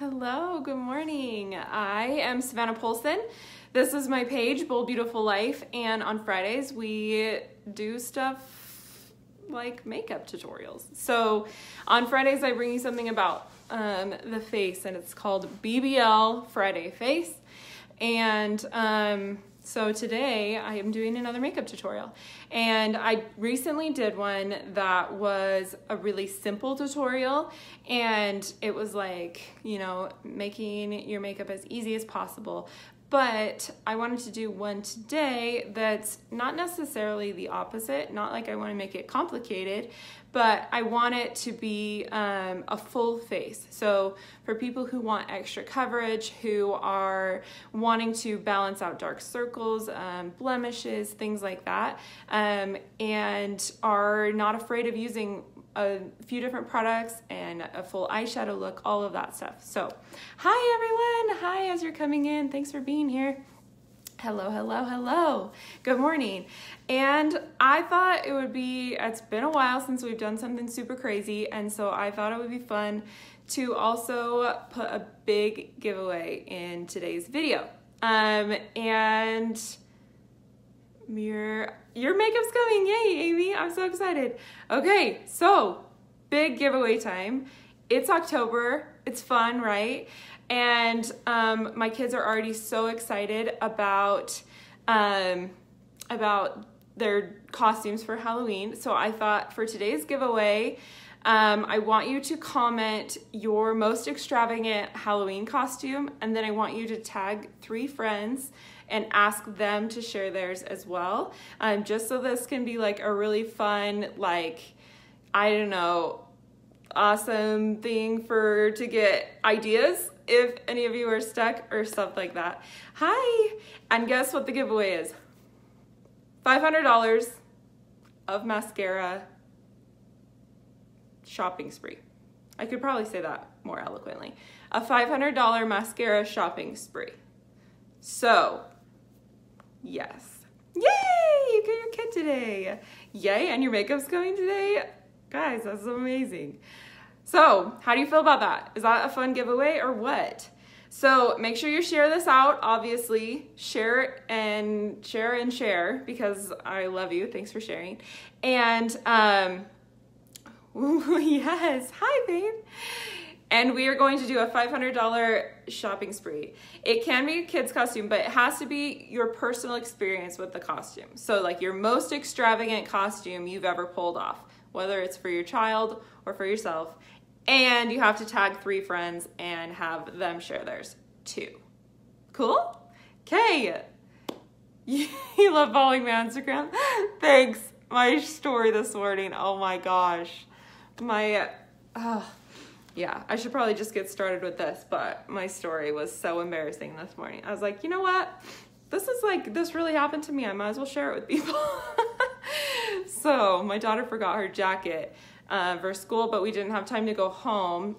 Hello, good morning. I am Savannah Polson. This is my page, Bold Beautiful Life, and on Fridays we do stuff like makeup tutorials. So on Fridays I bring you something about the face, and it's called BBL Friday Face. And so today I am doing another makeup tutorial, and I recently did one that was a really simple tutorial, and it was like, you know, making your makeup as easy as possible. But I wanted to do one today that's not necessarily the opposite, not like I want to make it complicated, but I want it to be a full face. So for people who want extra coverage, who are wanting to balance out dark circles, blemishes, things like that, and are not afraid of using a few different products and a full eyeshadow look, all of that stuff. So hi everyone, hi as you're coming in, thanks for being here. Hello, hello, hello. Good morning. And I thought it would be, it's been a while since we've done something super crazy, and so I thought it would be fun to also put a big giveaway in today's video. And your makeup's coming, yay, Amy, I'm so excited. Okay, so big giveaway time. It's October, it's fun, right? And my kids are already so excited about their costumes for Halloween. So I thought for today's giveaway, I want you to comment your most extravagant Halloween costume, and then I want you to tag 3 friends and ask them to share theirs as well. Just so this can be like a really fun, like, I don't know, awesome thing to get ideas if any of you are stuck or stuff like that. Hi, and guess what the giveaway is? $500 of mascara shopping spree. I could probably say that more eloquently. A $500 mascara shopping spree. So, yes. Yay, you get your kit today. Yay, and your makeup's coming today. Guys, that's amazing. So, how do you feel about that? Is that a fun giveaway or what? So, make sure you share this out, obviously. Share and share, because I love you. Thanks for sharing. And, yes, hi, babe. And we are going to do a $500 shopping spree. It can be a kid's costume, but it has to be your personal experience with the costume. So, like your most extravagant costume you've ever pulled off, whether it's for your child or for yourself. And you have to tag 3 friends and have them share theirs too. Cool? Okay. You love following my Instagram? Thanks. My story this morning, oh my gosh. Yeah, I should probably just get started with this, but my story was so embarrassing this morning. I was like, you know what? This really happened to me. I might as well share it with people. So my daughter forgot her jacket for school, but we didn't have time to go home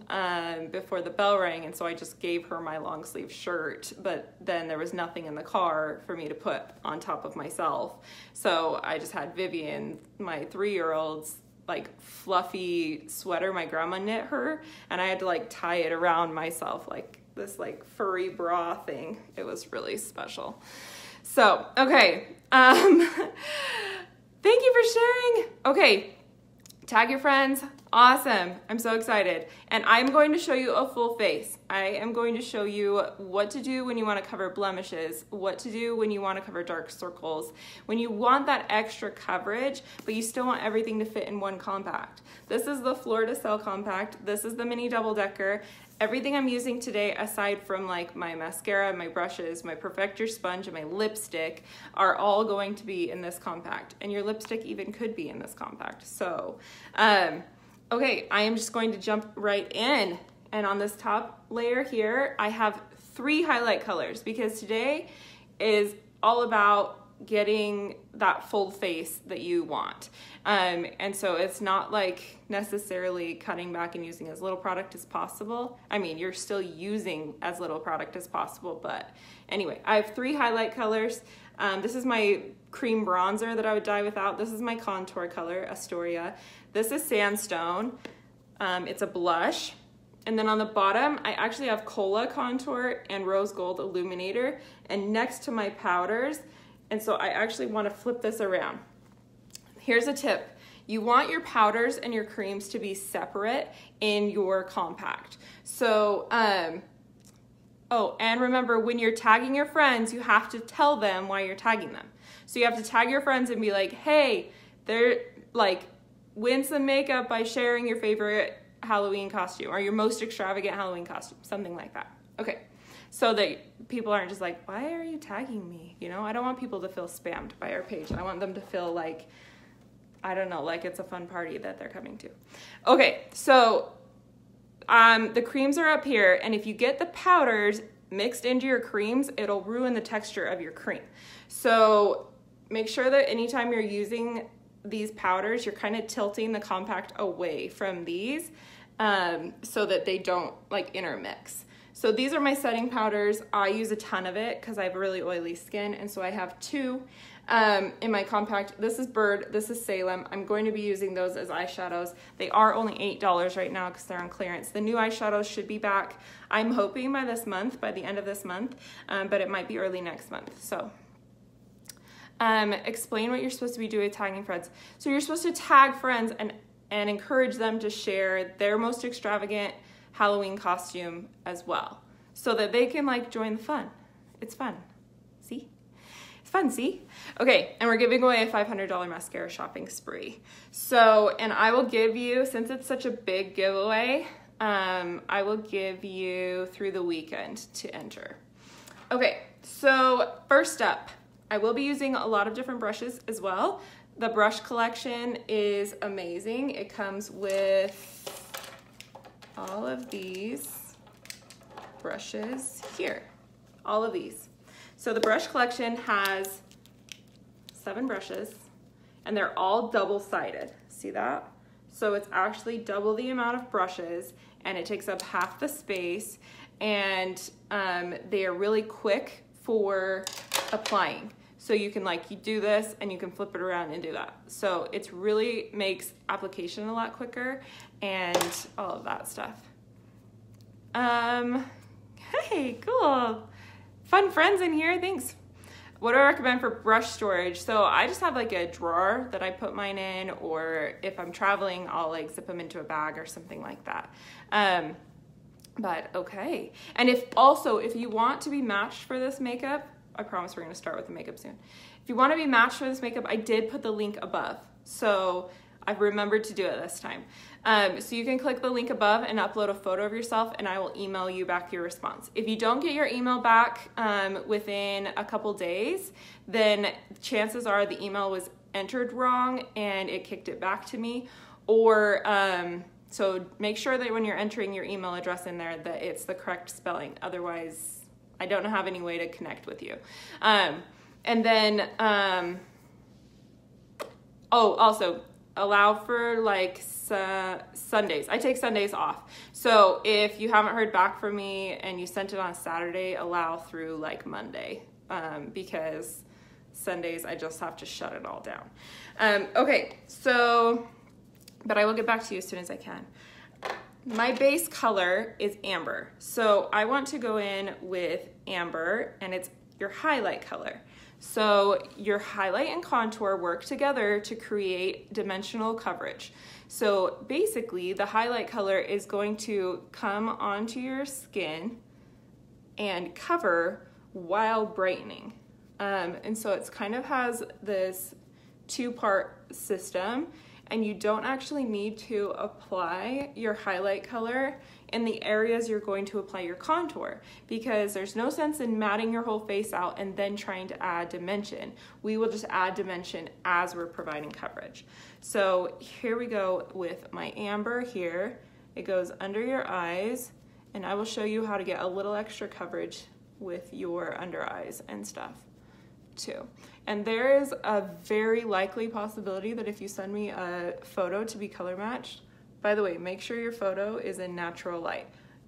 before the bell rang, and so I just gave her my long sleeve shirt, but then there was nothing in the car for me to put on top of myself. So I just had Vivian, my 3-year-old's, like fluffy sweater my grandma knit her, and I had to like tie it around myself like this like furry bra thing. It was really special. So, okay. Thank you for sharing. Okay. Tag your friends. Awesome. I'm so excited. And I'm going to show you a full face. I am going to show you what to do when you want to cover blemishes, what to do when you want to cover dark circles, when you want that extra coverage, but you still want everything to fit in one compact. This is the Floor to Sell compact. This is the mini double decker. Everything I'm using today, aside from like my mascara, my brushes, my Perfector sponge, and my lipstick, are all going to be in this compact. And your lipstick even could be in this compact. So, okay, I am just going to jump right in. And on this top layer here, I have 3 highlight colors, because today is all about getting that full face that you want. And so it's not like necessarily cutting back and using as little product as possible. I mean, you're still using as little product as possible, but anyway, I have 3 highlight colors. This is my cream bronzer that I would dye without. This is my contour color, Astoria. This is Sandstone. It's a blush. And then on the bottom, I actually have Cola Contour and Rose Gold Illuminator, and next to my powders. And so I actually want to flip this around. Here's a tip. You want your powders and your creams to be separate in your compact. So, oh, and remember, when you're tagging your friends, you have to tell them why you're tagging them. So you have to tag your friends and be like, hey, they're like, win some makeup by sharing your favorite Halloween costume or your most extravagant Halloween costume, something like that. Okay, so that people aren't just like, why are you tagging me? You know, I don't want people to feel spammed by our page. I want them to feel like, I don't know, like it's a fun party that they're coming to. Okay, so the creams are up here, and if you get the powders mixed into your creams, it'll ruin the texture of your cream. So make sure that anytime you're using these powders, you're kind of tilting the compact away from these so that they don't like intermix. So these are my setting powders. I use a ton of it because I have really oily skin, and so I have two in my compact. This is Bird, this is Salem. I'm going to be using those as eyeshadows. They are only $8 right now because they're on clearance. The new eyeshadows should be back, I'm hoping by this month, by the end of this month, but it might be early next month. So explain what you're supposed to be doing tagging friends. So you're supposed to tag friends and encourage them to share their most extravagant Halloween costume as well, so that they can like join the fun. It's fun. See? It's fun, see? Okay, and we're giving away a $500 mascara shopping spree. So, and I will give you, since it's such a big giveaway, I will give you through the weekend to enter. Okay, so first up, I will be using a lot of different brushes as well. The brush collection is amazing. It comes with all of these brushes here, all of these. So the brush collection has 7 brushes, and they're all double-sided. See that? So it's actually double the amount of brushes, and it takes up half the space, and they are really quick for applying. So you can like, you do this and you can flip it around and do that. So it's really makes application a lot quicker and all of that stuff. Hey, cool. Fun friends in here, thanks. What do I recommend for brush storage? So I just have like a drawer that I put mine in, or if I'm traveling, I'll like zip them into a bag or something like that. But okay. And if you want to be matched for this makeup, I promise we're gonna start with the makeup soon. If you wanna be matched for this makeup, I did put the link above. So I've remembered to do it this time. So you can click the link above and upload a photo of yourself, and I will email you back your response. If you don't get your email back within a couple days, then chances are the email was entered wrong and it kicked it back to me. Or so make sure that when you're entering your email address in there that it's the correct spelling. Otherwise, I don't have any way to connect with you. And then, oh, also allow for like Sundays. I take Sundays off. So if you haven't heard back from me and you sent it on Saturday, allow through like Monday, because Sundays I just have to shut it all down. Okay, so, but I will get back to you as soon as I can. My base color is amber. So I want to go in with amber, and it's your highlight color. So your highlight and contour work together to create dimensional coverage. So basically the highlight color is going to come onto your skin and cover while brightening. And so it's kind of has this 2-part system, and you don't actually need to apply your highlight color in the areas you're going to apply your contour, because there's no sense in matting your whole face out and then trying to add dimension. We will just add dimension as we're providing coverage. So here we go with my amber here. It goes under your eyes, and I will show you how to get a little extra coverage with your under eyes and stuff too. And there is a very likely possibility that if you send me a photo to be color matched, by the way, make sure your photo is in natural light.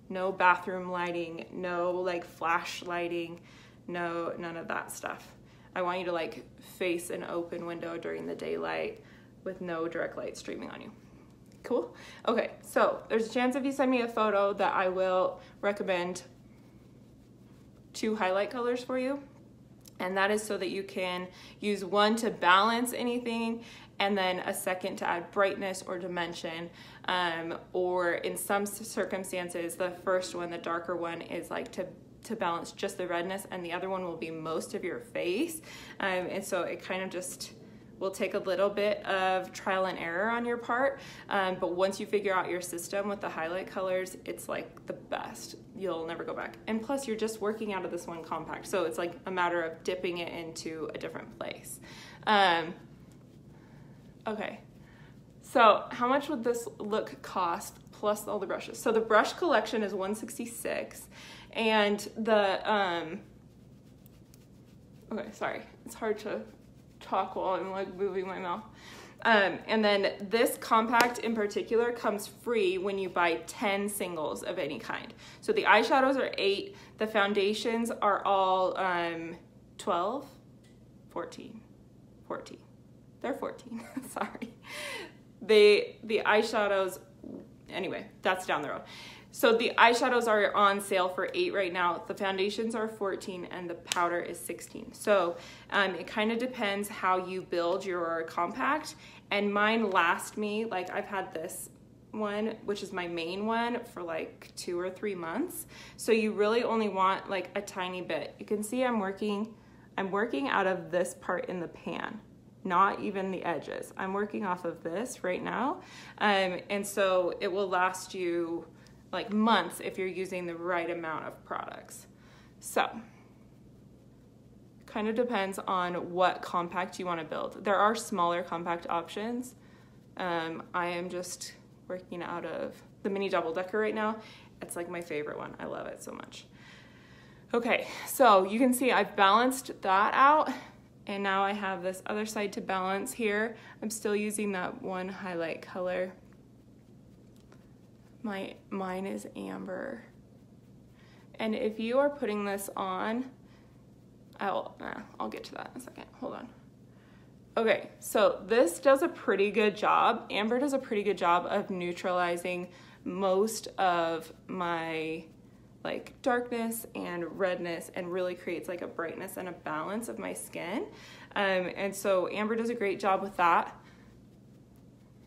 No bathroom lighting, no like flash lighting, no, none of that stuff. I want you to like face an open window during the daylight with no direct light streaming on you. Cool. Okay, so there's a chance if you send me a photo that I will recommend 2 highlight colors for you. And that is so that you can use one to balance anything and then a second to add brightness or dimension. Or in some circumstances, the first one, the darker one, is like to balance just the redness, and the other one will be most of your face. And so it kind of just will take a little bit of trial and error on your part, but once you figure out your system with the highlight colors, it's like the best. You'll never go back. And plus you're just working out of this one compact, so it's like a matter of dipping it into a different place. Okay, so how much would this look cost plus all the brushes? So the brush collection is $166, and the okay, sorry, it's hard to talk while I'm like moving my mouth. And then this compact in particular comes free when you buy 10 singles of any kind. So the eyeshadows are 8, the foundations are all 12, 14. They're 14, sorry. The eyeshadows, anyway, that's down the road. So the eyeshadows are on sale for 8 right now. The foundations are 14 and the powder is 16. So it kind of depends how you build your compact. And mine last me, like I've had this one, which is my main one, for like 2 or 3 months. So you really only want like a tiny bit. You can see I'm working out of this part in the pan, not even the edges. I'm working off of this right now. And so it will last you like months if you're using the right amount of products. So kind of depends on what compact you want to build. There are smaller compact options. I am just working out of the mini double decker right now. It's like my favorite one. I love it so much. Okay, so you can see I've balanced that out, and now I have this other side to balance here. I'm still using that one highlight color. Mine is amber. And if you are putting this on, I'll get to that in a second, hold on. Okay, so this does a pretty good job. Amber does a pretty good job of neutralizing most of my like darkness and redness, and really creates like a brightness and a balance of my skin. And so amber does a great job with that.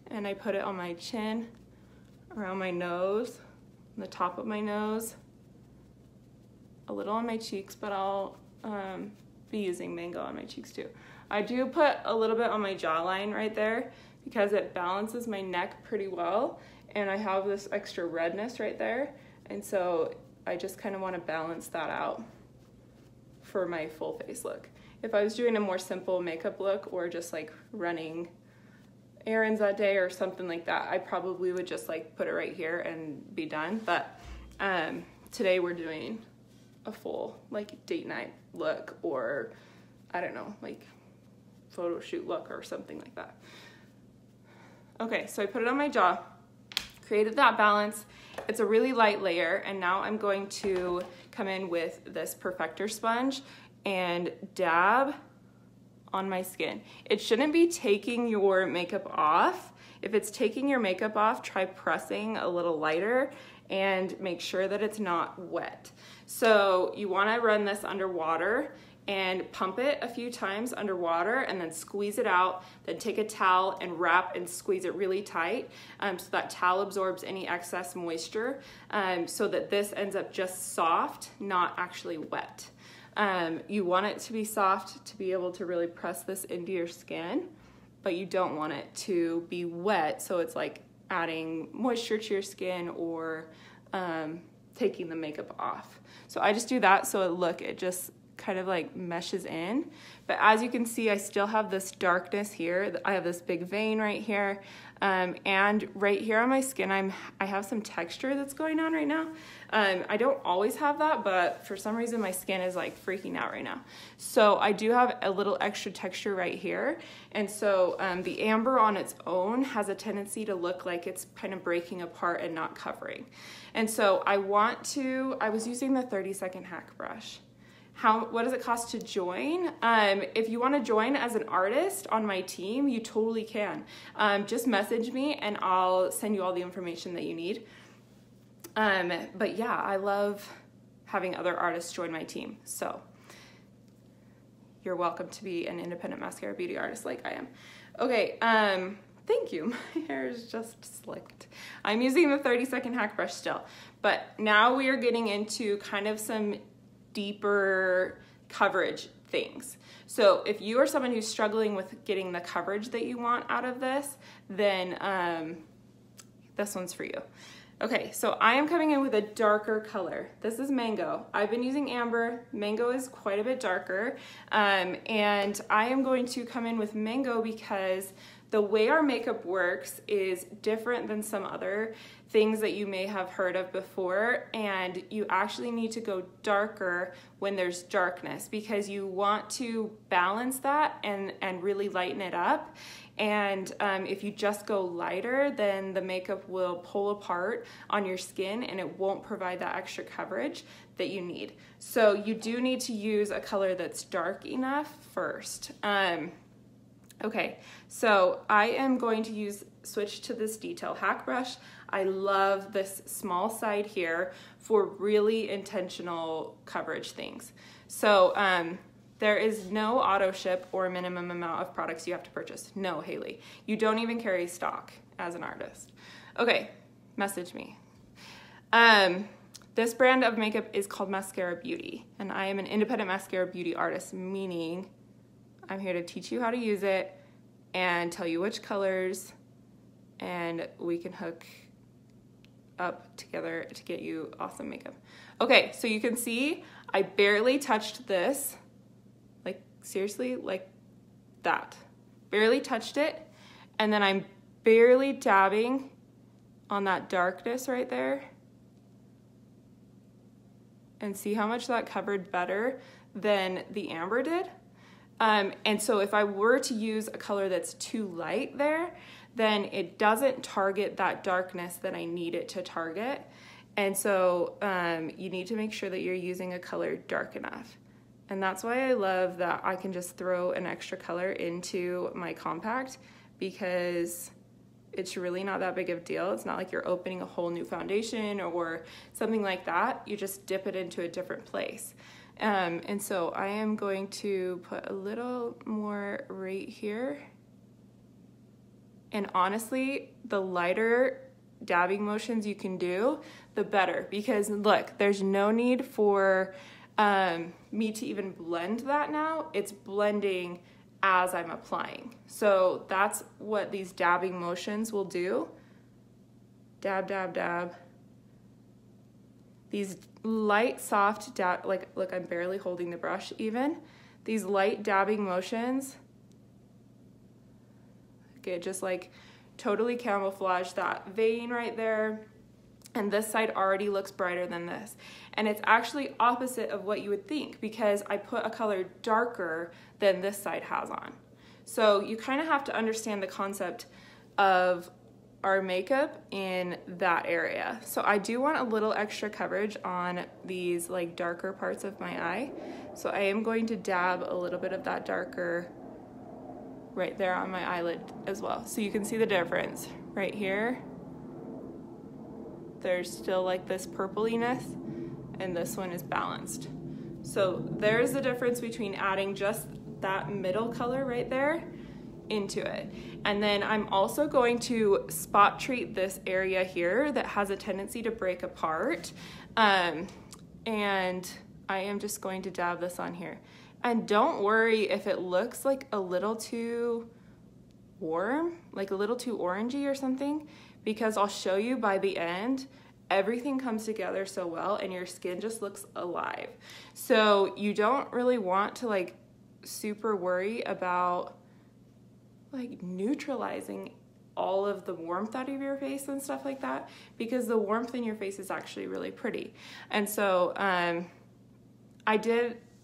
And I put it on my chin, around my nose, on the top of my nose, a little on my cheeks, but I'll be using mango on my cheeks too. I do put a little bit on my jawline right there because it balances my neck pretty well, and I have this extra redness right there, and so I just kind of want to balance that out for my full face look. If I was doing a more simple makeup look or just like running errands that day or something like that, I probably would just like put it right here and be done. But today we're doing a full like date night look, or I don't know, like photo shoot look or something like that. Okay, so I put it on my jaw, created that balance. It's a really light layer, and now I'm going to come in with this perfector sponge and dab on my skin. It shouldn't be taking your makeup off. If it's taking your makeup off, try pressing a little lighter and make sure that it's not wet. So you want to run this under water and pump it a few times underwater, and then squeeze it out, then take a towel and wrap and squeeze it really tight, so that towel absorbs any excess moisture, so that this ends up just soft, not actually wet. You want it to be soft to be able to really press this into your skin, but you don't want it to be wet, so it's like adding moisture to your skin or taking the makeup off. So I just do that so it just kind of like meshes in. But as you can see, I still have this darkness here. I have this big vein right here, and right here on my skin I have some texture that's going on right now. I don't always have that, but for some reason my skin is like freaking out right now. So I do have a little extra texture right here, and so the amber on its own has a tendency to look like it's kind of breaking apart and not covering. And so I was using the 30-second hack brush. what does it cost to join? If you want to join as an artist on my team, you totally can. Just message me and I'll send you all the information that you need. But yeah, I love having other artists join my team. So you're welcome to be an independent mascara beauty artist like I am. Okay, thank you. My hair is just slicked. I'm using the 30-second hack brush still, but now we are getting into kind of some deeper coverage things. So if you are someone who's struggling with getting the coverage that you want out of this, then this one's for you. Okay, so I am coming in with a darker color. This is Mango. I've been using Amber. Mango is quite a bit darker. And I am going to come in with Mango because the way our makeup works is different than some other things that you may have heard of before, and you actually need to go darker when there's darkness because you want to balance that and really lighten it up. And if you just go lighter, then the makeup will pull apart on your skin and it won't provide that extra coverage that you need. So you do need to use a color that's dark enough first. Okay, so I am going to switch to this detail hack brush. I love this small side here for really intentional coverage things. So there is no auto ship or minimum amount of products you have to purchase. No, Haley, you don't even carry stock as an artist. Okay, message me. This brand of makeup is called Mascara Beauty, and I am an independent mascara beauty artist, meaning I'm here to teach you how to use it and tell you which colors, and we can hook up together to get you awesome makeup. Okay, so you can see I barely touched this, like seriously, like that. Barely touched it, and then I'm barely dabbing on that darkness right there. And see how much that covered better than the Amber did? And so if I were to use a color that's too light there, then it doesn't target that darkness that I need it to target. And so you need to make sure that you're using a color dark enough. And that's why I love that I can just throw an extra color into my compact, because it's really not that big of a deal. It's not like you're opening a whole new foundation or something like that. You just dip it into a different place. And so I am going to put a little more right here. And honestly, the lighter dabbing motions you can do, the better. Because look, there's no need for me to even blend that now. It's blending as I'm applying. So that's what these dabbing motions will do. Dab, dab, dab. These light, soft dab, like, look, I'm barely holding the brush even. These light dabbing motions, okay, just like totally camouflage that vein right there. And this side already looks brighter than this. And it's actually opposite of what you would think, because I put a color darker than this side has on. So you kind of have to understand the concept of our makeup in that area. So I do want a little extra coverage on these like darker parts of my eye. So I am going to dab a little bit of that darker right there on my eyelid as well. So you can see the difference right here. There's still like this purpliness, and this one is balanced. So there's the difference between adding just that middle color right there into it. And then I'm also going to spot treat this area here that has a tendency to break apart. And I am just going to dab this on here. And don't worry if it looks like a little too warm, like a little too orangey or something, because I'll show you by the end, everything comes together so well and your skin just looks alive. So you don't really want to like super worry about like neutralizing all of the warmth out of your face and stuff like that, because the warmth in your face is actually really pretty. And so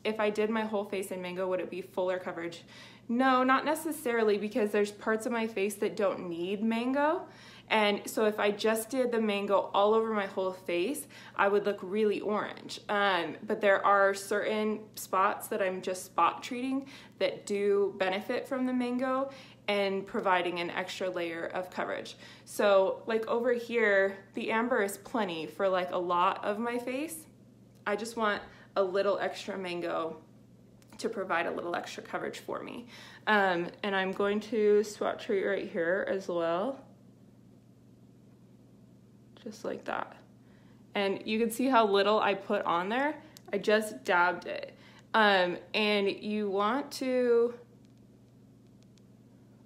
if I did my whole face in Mango, would it be fuller coverage? No, not necessarily, because there's parts of my face that don't need Mango. And so if I just did the mango all over my whole face, I would look really orange. But there are certain spots that I'm just spot treating that do benefit from the mango and providing an extra layer of coverage. So like over here, the amber is plenty for like a lot of my face. I just want a little extra mango to provide a little extra coverage for me. And I'm going to spot treat right here as well. Just like that. And you can see how little I put on there. I just dabbed it. And you want to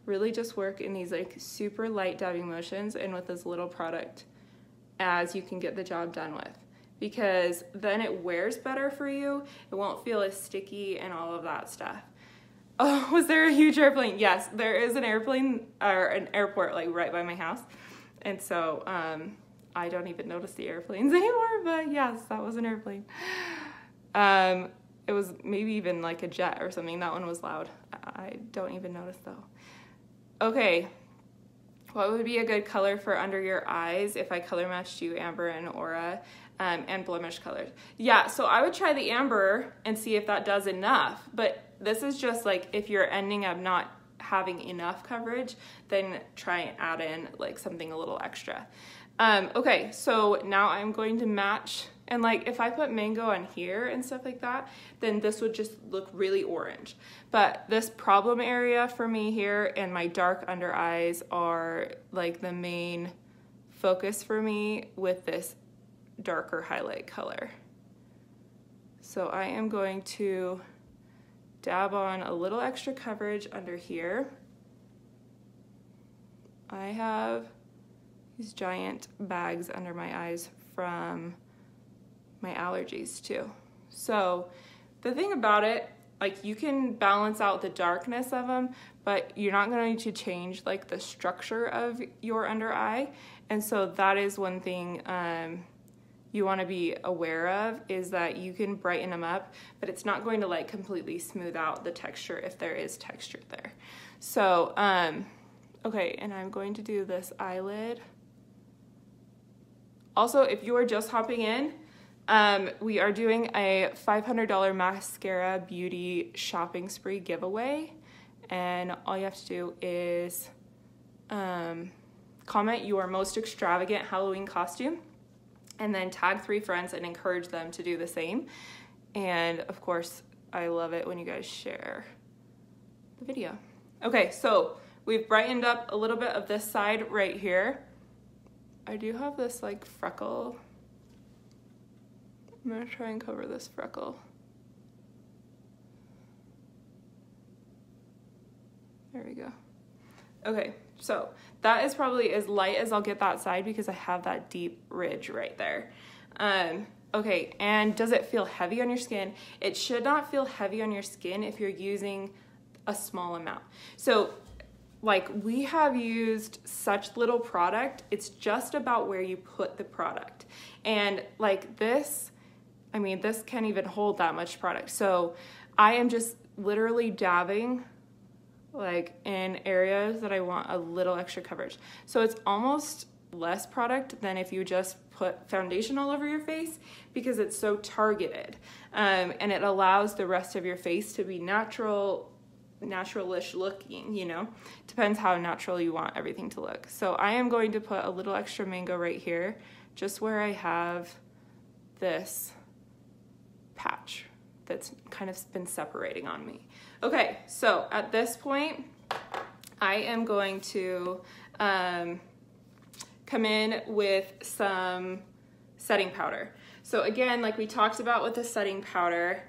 really just work in these like super light dabbing motions and with as little product as you can get the job done with, because then it wears better for you. It won't feel as sticky and all of that stuff. Oh, was there a huge airplane? Yes, there is an airplane or an airport like right by my house. And so I don't even notice the airplanes anymore, but yes, that was an airplane. It was maybe even like a jet or something. That one was loud. I don't even notice though. Okay, what would be a good color for under your eyes if I color matched you, Amber and Aura, and blemish colors? Yeah, so I would try the amber and see if that does enough, but this is just like if you're ending up not having enough coverage, then try and add in like something a little extra. Okay, so now I'm going to match, and like if I put mango on here and stuff like that, then this would just look really orange. But this problem area for me here and my dark under eyes are like the main focus for me with this darker highlight color. So I am going to dab on a little extra coverage under here. I have these giant bags under my eyes from my allergies too. So the thing about it, like you can balance out the darkness of them, but you're not going to change like the structure of your under eye. And so that is one thing you want to be aware of, is that you can brighten them up, but it's not going to like completely smooth out the texture if there is texture there. So, okay, and I'm going to do this eyelid. Also, if you are just hopping in, we are doing a $500 mascara beauty shopping spree giveaway, and all you have to do is comment your most extravagant Halloween costume and then tag 3 friends and encourage them to do the same. And of course, I love it when you guys share the video. Okay, so we've brightened up a little bit of this side right here. I do have this like freckle. I'm gonna try and cover this freckle. There we go. Okay, so that is probably as light as I'll get that side because I have that deep ridge right there. Okay, and does it feel heavy on your skin? It should not feel heavy on your skin if you're using a small amount. So like we have used such little product, it's just about where you put the product. And like this, I mean, this can't even hold that much product. So I am just literally dabbing like in areas that I want a little extra coverage. So it's almost less product than if you just put foundation all over your face because it's so targeted. And it allows the rest of your face to be naturalish looking, you know, depends how natural you want everything to look. So I am going to put a little extra mango right here, just where I have this patch that's kind of been separating on me. Okay, so at this point, I am going to come in with some setting powder. So again, like we talked about with the setting powder,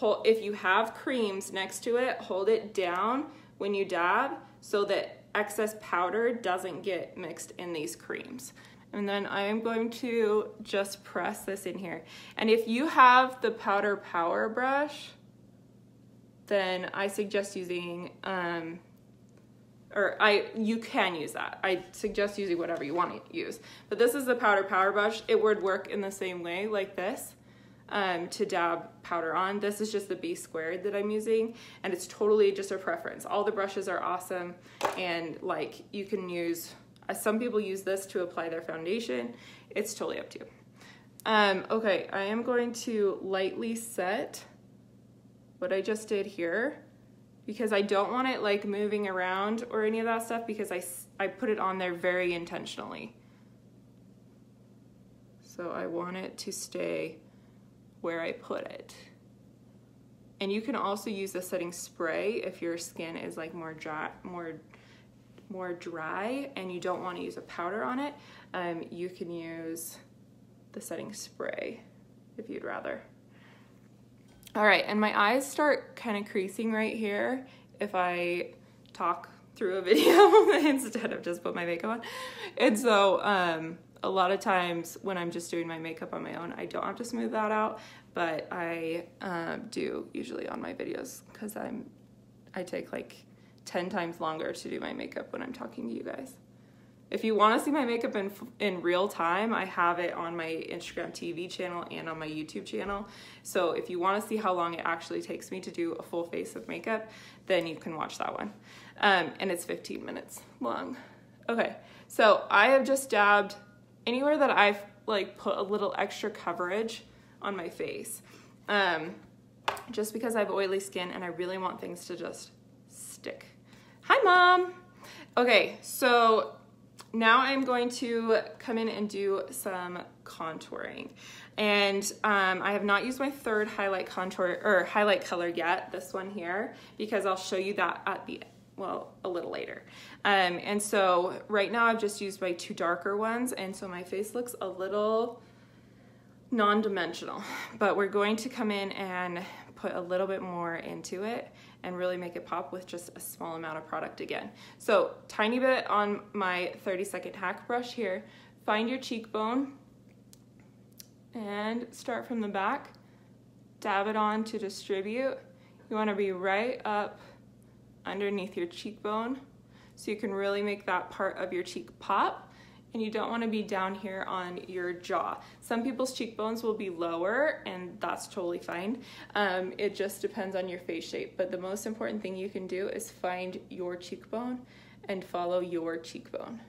if you have creams next to it, hold it down when you dab so that excess powder doesn't get mixed in these creams. And then I am going to just press this in here. And if you have the powder power brush, then I suggest using, you can use that. I suggest using whatever you want to use. But this is the powder power brush. It would work in the same way like this. To dab powder on. This is just the B squared that I'm using, and it's totally just a preference. All the brushes are awesome, and like you can use, Some people use this to apply their foundation. It's totally up to you. Okay, I am going to lightly set what I just did here because I don't want it like moving around or any of that stuff because I put it on there very intentionally. So I want it to stay where I put it. And you can also use the setting spray if your skin is like more dry and you don't want to use a powder on it. You can use the setting spray if you'd rather. All right, and my eyes start kind of creasing right here if I talk through a video instead of just put my makeup on. And so a lot of times when I'm just doing my makeup on my own, I don't have to smooth that out, but I do usually on my videos because I take like 10 times longer to do my makeup when I'm talking to you guys. If you want to see my makeup in real time, I have it on my Instagram TV channel and on my YouTube channel. So if you want to see how long it actually takes me to do a full face of makeup, then you can watch that one. And it's 15 minutes long. Okay, so I have just dabbed anywhere that I've like put a little extra coverage on my face. Just because I have oily skin and I really want things to just stick. Hi, Mom. Okay, so now I'm going to come in and do some contouring. And I have not used my third highlight color yet, this one here, because I'll show you that at the, well, a little later. And so right now I've just used my two darker ones, and so my face looks a little non-dimensional, but we're going to come in and put a little bit more into it and really make it pop with just a small amount of product again. So tiny bit on my 30-second hack brush here. Find your cheekbone and start from the back. Dab it on to distribute. You want to be right up underneath your cheekbone so you can really make that part of your cheek pop. And you don't want to be down here on your jaw. Some people's cheekbones will be lower, and that's totally fine. It just depends on your face shape. But the most important thing you can do is find your cheekbone and follow your cheekbone.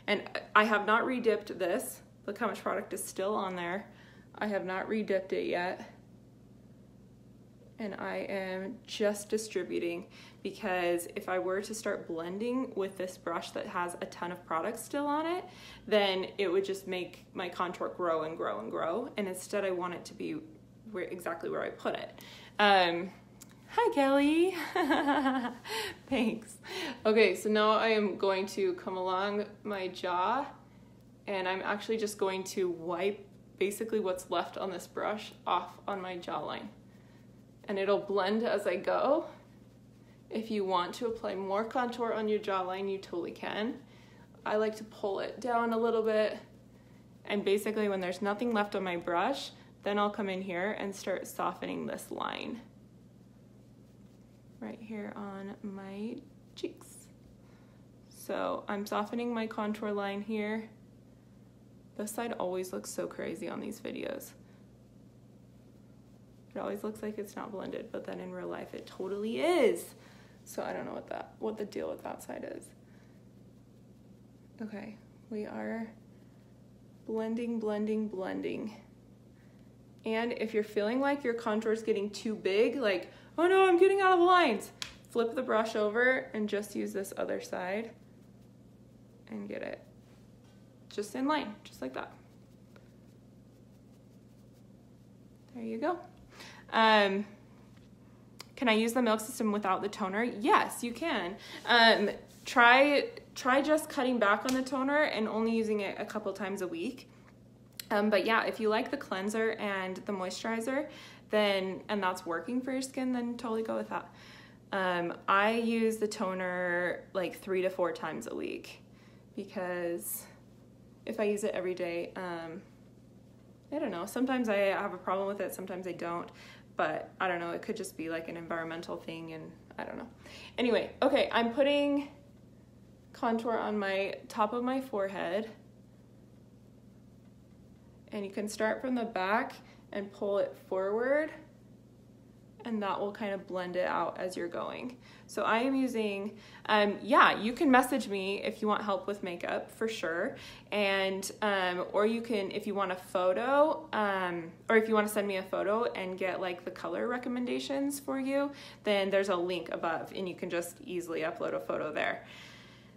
And I have not re-dipped this. Look how much product is still on there. I have not re-dipped it yet. And I am just distributing because if I were to start blending with this brush that has a ton of product still on it, then it would just make my contour grow and grow and grow. And instead I want it to be exactly where I put it. Hi, Kelly. Thanks. Okay, so now I am going to come along my jaw and I'm actually just going to wipe basically what's left on this brush off on my jawline. And it'll blend as I go. If you want to apply more contour on your jawline, you totally can. I like to pull it down a little bit. And basically when there's nothing left on my brush, then I'll come in here and start softening this line. Right here on my cheeks. So I'm softening my contour line here. This side always looks so crazy on these videos. It always looks like it's not blended, but then in real life it totally is. So I don't know what the deal with that side is. Okay, we are blending, blending, blending. And if you're feeling like your contour is getting too big, like, oh no, I'm getting out of the lines, flip the brush over and just use this other side and get it just in line, just like that. There you go. Can I use the Milk System without the toner? Yes, you can. Try just cutting back on the toner and only using it a couple times a week. But yeah, if you like the cleanser and the moisturizer, and that's working for your skin, then totally go with that. I use the toner like 3 to 4 times a week because if I use it every day, I don't know, sometimes I have a problem with it, sometimes I don't, but I don't know, it could just be like an environmental thing and I don't know. Anyway, okay, I'm putting contour on my top of my forehead and you can start from the back and pull it forward and that will kind of blend it out as you're going. So I am using, yeah, you can message me if you want help with makeup for sure. And, or you can, if you want a photo, or if you want to send me a photo and get like the color recommendations for you, then there's a link above and you can just easily upload a photo there.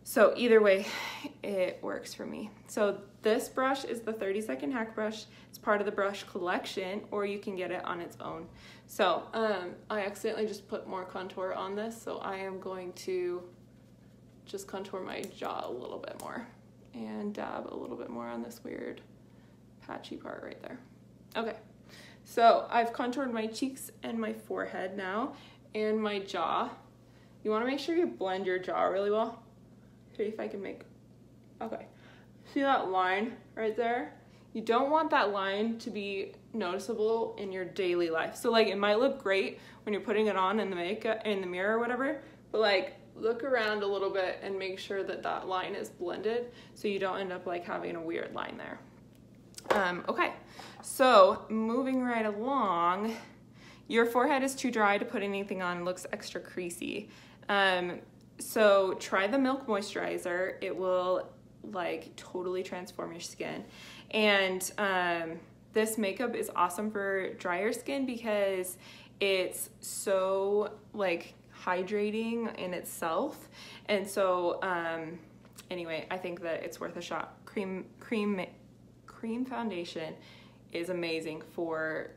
So either way, it works for me. So this brush is the 30-second hack brush. It's part of the brush collection, or you can get it on its own. So I accidentally just put more contour on this, so I am going to just contour my jaw a little bit more and dab a little bit more on this weird patchy part right there. Okay, so I've contoured my cheeks and my forehead now, and my jaw. You wanna make sure you blend your jaw really well. See if I can make, okay. See that line right there? You don't want that line to be noticeable in your daily life. So like it might look great when you're putting it on in the makeup, in the mirror or whatever, but like look around a little bit and make sure that that line is blended so you don't end up like having a weird line there. Okay, so moving right along, your forehead is too dry to put anything on, it looks extra creasy. So try the Milk Moisturizer. It will like totally transform your skin. And this makeup is awesome for drier skin because it's so like hydrating in itself. And so anyway, I think that it's worth a shot. Cream foundation is amazing for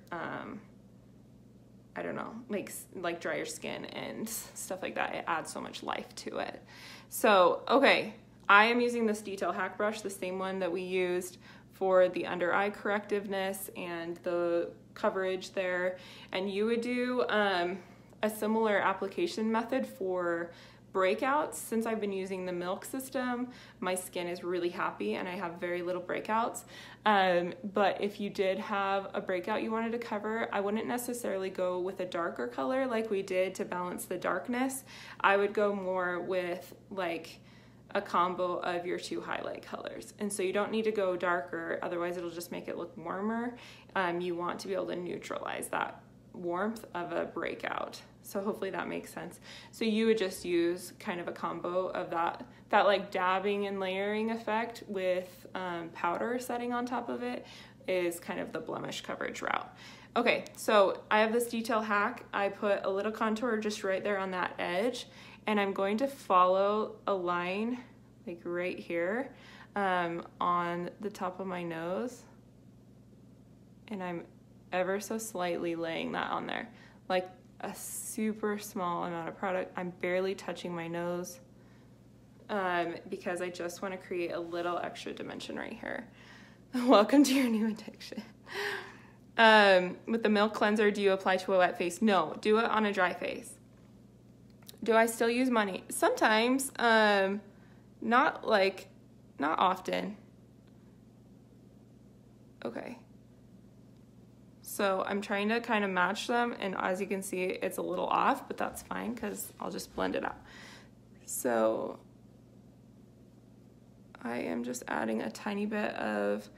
I don't know, like drier skin and stuff like that. It adds so much life to it. So, okay, I am using this Detail Hack brush, the same one that we used for the under eye correctiveness and the coverage there. And you would do a similar application method for breakouts. Since I've been using the Milk system, my skin is really happy and I have very little breakouts. But if you did have a breakout you wanted to cover, I wouldn't necessarily go with a darker color like we did to balance the darkness. I would go more with like a combo of your two highlight colors. And so you don't need to go darker, otherwise it'll just make it look warmer. You want to be able to neutralize that warmth of a breakout. So hopefully that makes sense. So you would just use kind of a combo of that like dabbing and layering effect with powder setting on top of it is kind of the blemish coverage route. Okay, so I have this Detail Hack. I put a little contour just right there on that edge, and I'm going to follow a line like right here on the top of my nose, and I'm ever so slightly laying that on there, like a super small amount of product. I'm barely touching my nose because I just want to create a little extra dimension right here. Welcome to your new addiction. With the Milk Cleanser, do you apply to a wet face? No, do it on a dry face. Do I still use money? Sometimes, not often. Okay. So I'm trying to kind of match them, and as you can see, it's a little off, but that's fine because I'll just blend it out. So I am just adding a tiny bit of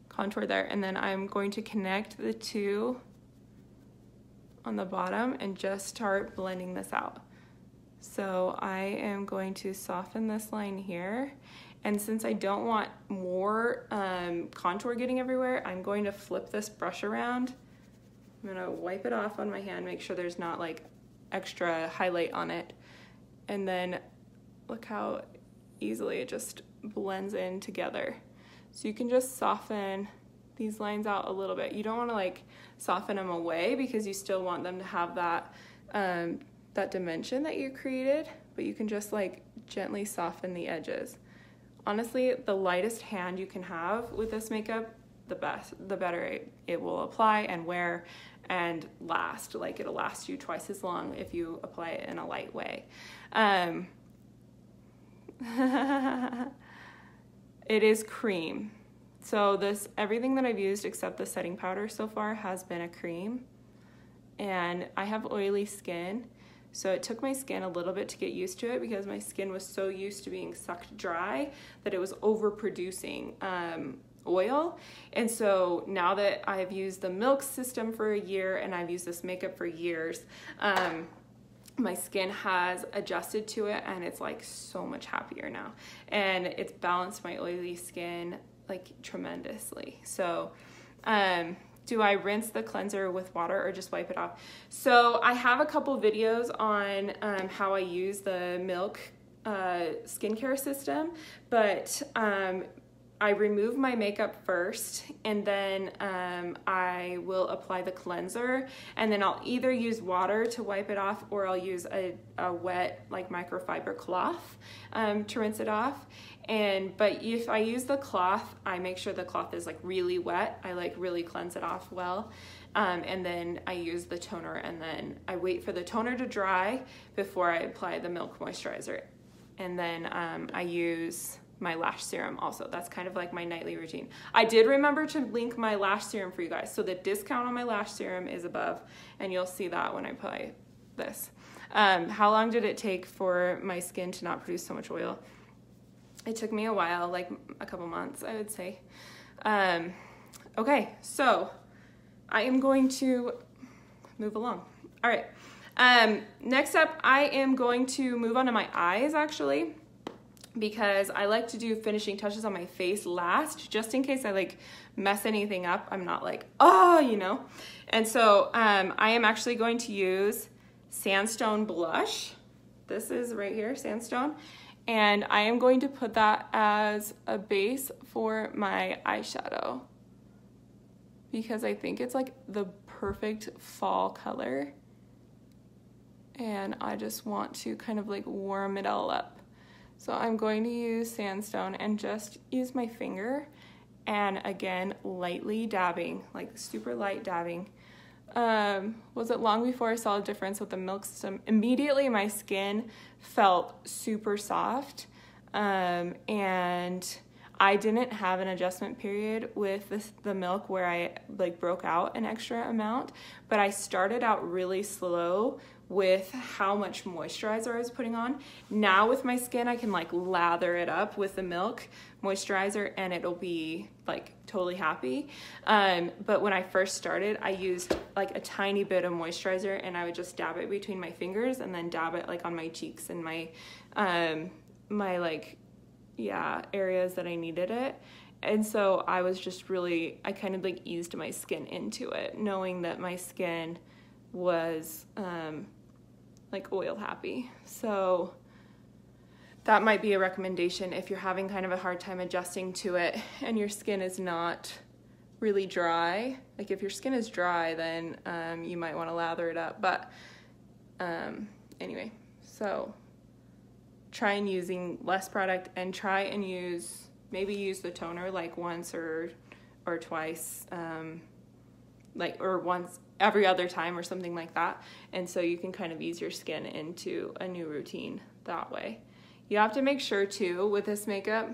contour there, and then I'm going to connect the two on the bottom and just start blending this out. So I am going to soften this line here, and since I don't want more contour getting everywhere, I'm going to flip this brush around. I'm gonna wipe it off on my hand, make sure there's not like extra highlight on it, and then look how easily it just blends in together. So you can just soften these lines out a little bit. You don't want to like soften them away because you still want them to have that that dimension that you created, but you can just like gently soften the edges. Honestly, the lightest hand you can have with this makeup, the better it will apply and wear and last. Like it'll last you twice as long if you apply it in a light way. It is cream. So everything that I've used except the setting powder so far has been a cream. And I have oily skin, so it took my skin a little bit to get used to it because my skin was so used to being sucked dry that it was overproducing oil. And so now that I've used the Milk system for a year and I've used this makeup for years, my skin has adjusted to it and it's like so much happier now. And it's balanced my oily skin like tremendously. So, do I rinse the cleanser with water or just wipe it off? So I have a couple videos on how I use the Milk skincare system, but I remove my makeup first, and then I will apply the cleanser, and then I'll either use water to wipe it off, or I'll use a wet like microfiber cloth to rinse it off. But if I use the cloth, I make sure the cloth is like really wet. I like really cleanse it off well. And then I use the toner, and then I wait for the toner to dry before I apply the Milk moisturizer. And then I use my lash serum also. That's kind of like my nightly routine. I did remember to link my lash serum for you guys. So the discount on my lash serum is above, and you'll see that when I apply this. How long did it take for my skin to not produce so much oil? It took me a while, like a couple months, I would say. Okay, so I am going to move along. All right. Next up, I am going to move on to my eyes, actually, because I like to do finishing touches on my face last, just in case I like mess anything up. I'm not like, oh, you know. And so I am actually going to use Sandstone blush. This is right here, Sandstone. And I am going to put that as a base for my eyeshadow, because I think it's like the perfect fall color. And I just want to kind of like warm it all up. So I'm going to use Sandstone and just use my finger, and again, lightly dabbing, like super light dabbing. Was it long before I saw a difference with the Milk system? Immediately my skin felt super soft, and I didn't have an adjustment period with the Milk where I like broke out an extra amount, but I started out really slow with how much moisturizer I was putting on. Now with my skin, I can like lather it up with the Milk moisturizer and it'll be like totally happy. But when I first started, I used like a tiny bit of moisturizer, and I would just dab it between my fingers and then dab it like on my cheeks and my like, yeah, areas that I needed it. And so I was just really, I kind of like eased my skin into it, knowing that my skin was like oil happy. So that might be a recommendation if you're having kind of a hard time adjusting to it and your skin is not really dry. Like if your skin is dry, then you might want to lather it up. But anyway, so try and using less product, and try and maybe use the toner like once or twice, or once every other time or something like that. And so you can kind of ease your skin into a new routine that way. You have to make sure too with this makeup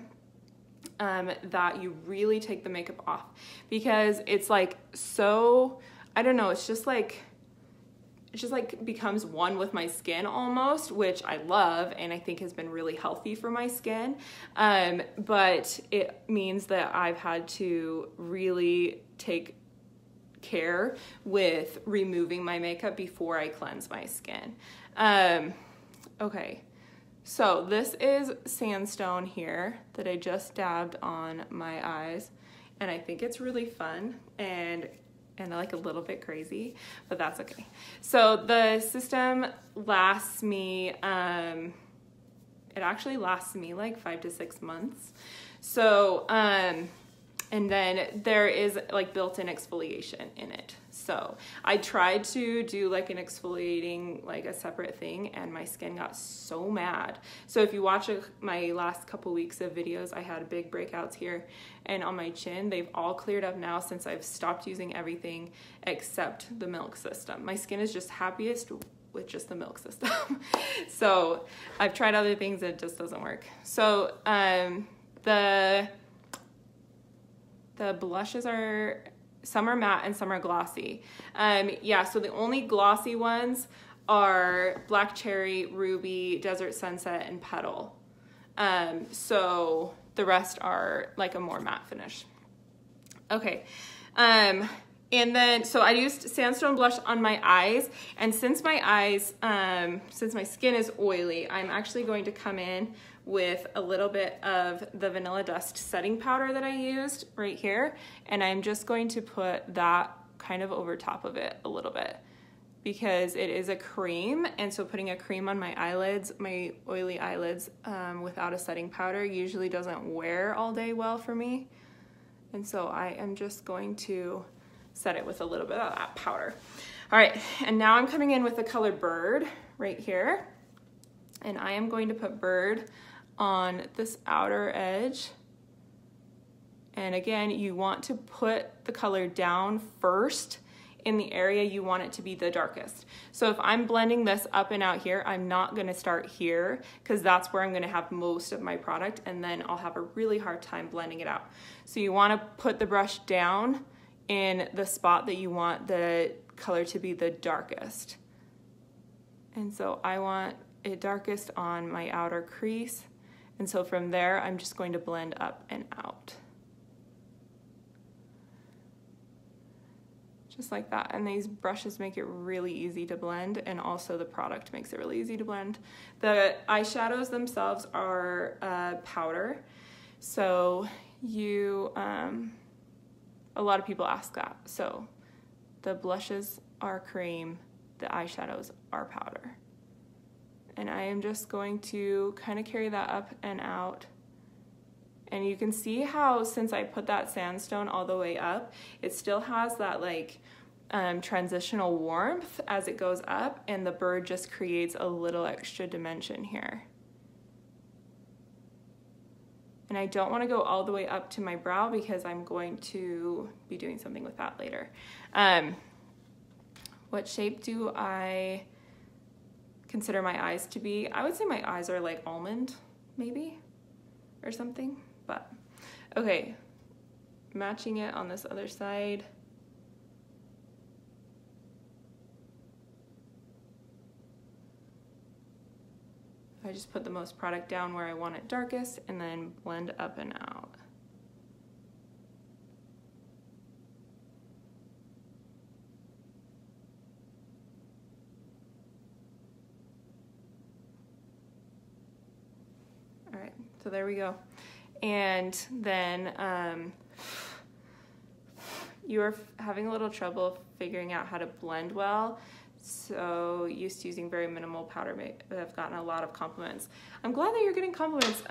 that you really take the makeup off, because it's like, so, I don't know, it's just like becomes one with my skin almost, which I love and I think has been really healthy for my skin. But it means that I've had to really take care with removing my makeup before I cleanse my skin. Okay, so this is Sandstone here that I just dabbed on my eyes, and I think it's really fun and like a little bit crazy, but that's okay. So the system lasts me, it actually lasts me like 5 to 6 months. So, and then there is like built-in exfoliation in it. So I tried to do like an exfoliating, like a separate thing, and my skin got so mad. So if you watch my last couple weeks of videos, I had big breakouts here and on my chin. They've all cleared up now since I've stopped using everything except the Milk system. My skin is just happiest with just the Milk system. So I've tried other things, it just doesn't work. So the blushes are, some are matte and some are glossy. Yeah, so the only glossy ones are Black Cherry, Ruby, Desert Sunset, and Petal. So the rest are like a more matte finish. Okay. And then, so I used sandstone blush on my eyes, and since my eyes, since my skin is oily, I'm actually going to come in with a little bit of the Vanilla Dust setting powder that I used right here, and I'm just going to put that kind of over top of it a little bit, because it is a cream, and so putting a cream on my eyelids, my oily eyelids, without a setting powder usually doesn't wear all day well for me, and so I am just going to set it with a little bit of that powder. All right, and now I'm coming in with the color Bird right here, and I am going to put Bird on this outer edge. And again, you want to put the color down first in the area you want it to be the darkest. So if I'm blending this up and out here, I'm not gonna start here, because that's where I'm gonna have most of my product, and then I'll have a really hard time blending it out. So you wanna put the brush down in the spot that you want the color to be the darkest. And so I want it darkest on my outer crease. And so from there, I'm just going to blend up and out. Just like that. And these brushes make it really easy to blend, and also the product makes it really easy to blend. The eyeshadows themselves are powder. So you, a lot of people ask that. So the blushes are cream, the eyeshadows are powder. And I am just going to kind of carry that up and out. And you can see how, since I put that sandstone all the way up, it still has that like transitional warmth as it goes up, and the Bird just creates a little extra dimension here. And I don't want to go all the way up to my brow, because I'm going to be doing something with that later. What shape do I consider my eyes to be? I would say my eyes are like almond, maybe, or something, but okay. Matching it on this other side. I just put the most product down where I want it darkest, and then blend up and out. All right, so there we go. And then you're having a little trouble figuring out how to blend well. So used to using very minimal powder, I've gotten a lot of compliments. I'm glad that you're getting compliments.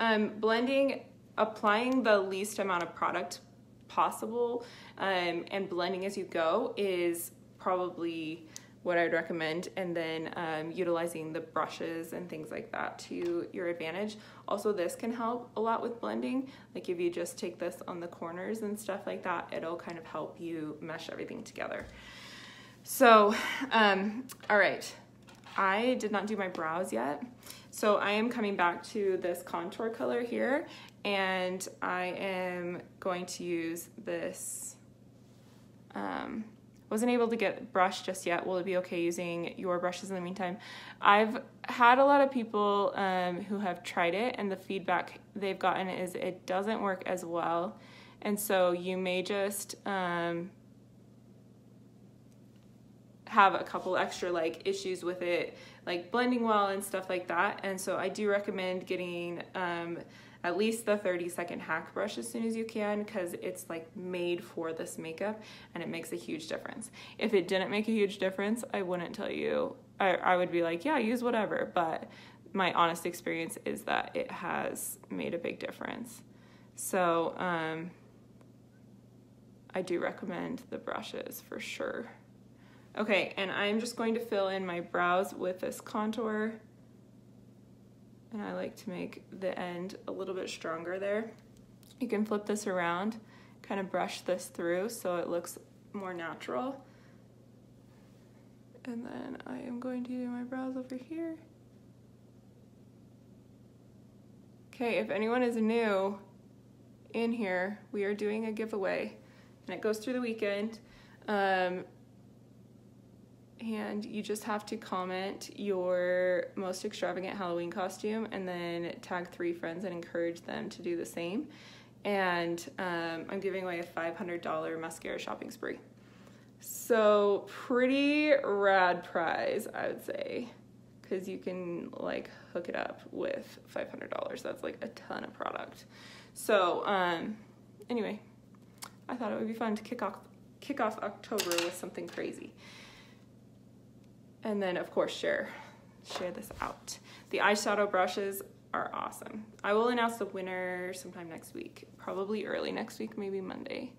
Applying the least amount of product possible and blending as you go is probably what I'd recommend, and then utilizing the brushes and things like that to your advantage. Also, this can help a lot with blending. Like if you just take this on the corners and stuff like that, it'll kind of help you mesh everything together. So, all right, I did not do my brows yet. So I am coming back to this contour color here, and I am going to use this, wasn't able to get brush just yet. Will it be okay using your brushes in the meantime? I've had a lot of people who have tried it, and the feedback they've gotten is it doesn't work as well. And so you may just, have a couple extra like issues with it, like blending well and stuff like that. And so I do recommend getting at least the 30-second hack brush as soon as you can, because it's like made for this makeup, and it makes a huge difference. If it didn't make a huge difference, I wouldn't tell you. I would be like, yeah, use whatever, but my honest experience is that it has made a big difference. So I do recommend the brushes for sure. Okay, and I'm just going to fill in my brows with this contour, and I like to make the end a little bit stronger there. You can flip this around, kind of brush this through so it looks more natural. And then I am going to do my brows over here. Okay, if anyone is new in here, we are doing a giveaway, and it goes through the weekend. And you just have to comment your most extravagant Halloween costume, and then tag 3 friends and encourage them to do the same. and I'm giving away a $500 mascara shopping spree. So pretty rad prize, I would say, because you can like hook it up with $500. That's like a ton of product. So anyway, I thought it would be fun to kick off October with something crazy. And then of course share this out. The eyeshadow brushes are awesome. I will announce the winner sometime next week, probably early next week, maybe Monday.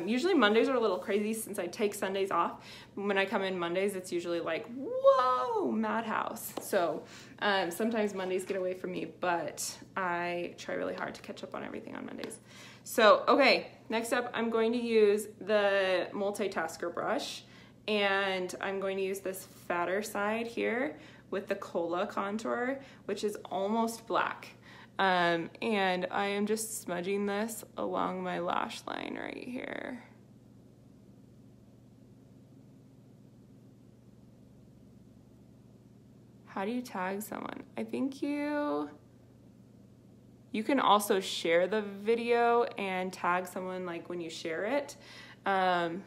Usually Mondays are a little crazy since I take Sundays off. When I come in Mondays, it's usually like, whoa, madhouse. So sometimes Mondays get away from me, but I try really hard to catch up on everything on Mondays. So, okay, next up, I'm going to use the multitasker brush, and I'm going to use this fatter side here with the Cola contour, which is almost black. And I am just smudging this along my lash line right here. How do you tag someone? I think you can also share the video and tag someone like when you share it. Then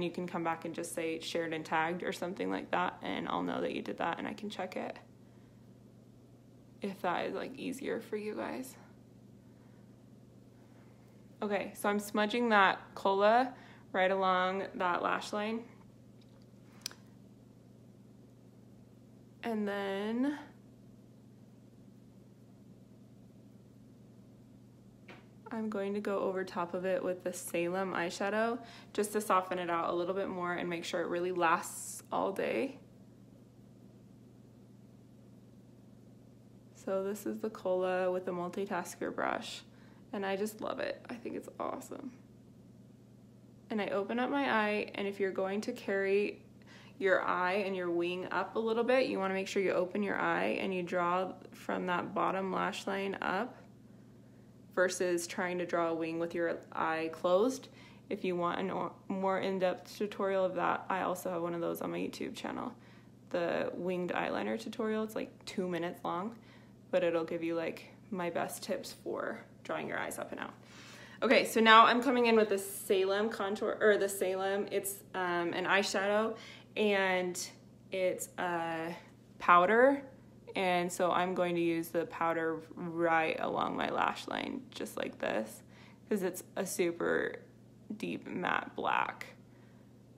you can come back and just say shared and tagged or something like that, and I'll know that you did that and I can check it. If that is like easier for you guys. Okay, so I'm smudging that Cola right along that lash line. And then I'm going to go over top of it with the Salem eyeshadow just to soften it out a little bit more and make sure it really lasts all day. So this is the Cola with the multitasker brush, and I just love it. I think it's awesome. And I open up my eye, and if you're going to carry your eye and your wing up a little bit, you wanna make sure you open your eye and you draw from that bottom lash line up versus trying to draw a wing with your eye closed. If you want a more in-depth tutorial of that, I also have one of those on my YouTube channel. The winged eyeliner tutorial, it's like 2 minutes long, but it'll give you like my best tips for drawing your eyes up and out. Okay, so now I'm coming in with the Salem contour, or the Salem, it's an eyeshadow, and it's a powder, and so I'm going to use the powder right along my lash line, just like this, because it's a super deep matte black.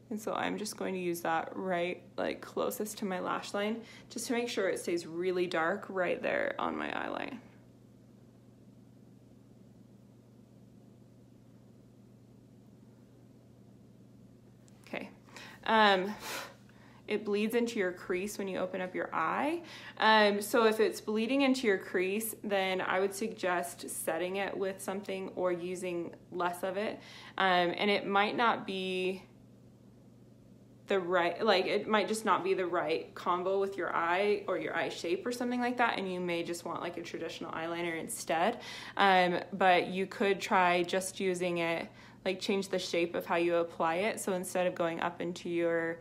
And so I'm just going to use that right like closest to my lash line just to make sure it stays really dark right there on my eyeline. Okay. It bleeds into your crease when you open up your eye. So if it's bleeding into your crease, then I would suggest setting it with something or using less of it. And it might not be the right, like it might just not be the right combo with your eye or your eye shape or something like that, and you may just want like a traditional eyeliner instead. But you could try just using it, like change the shape of how you apply it. So instead of going up into your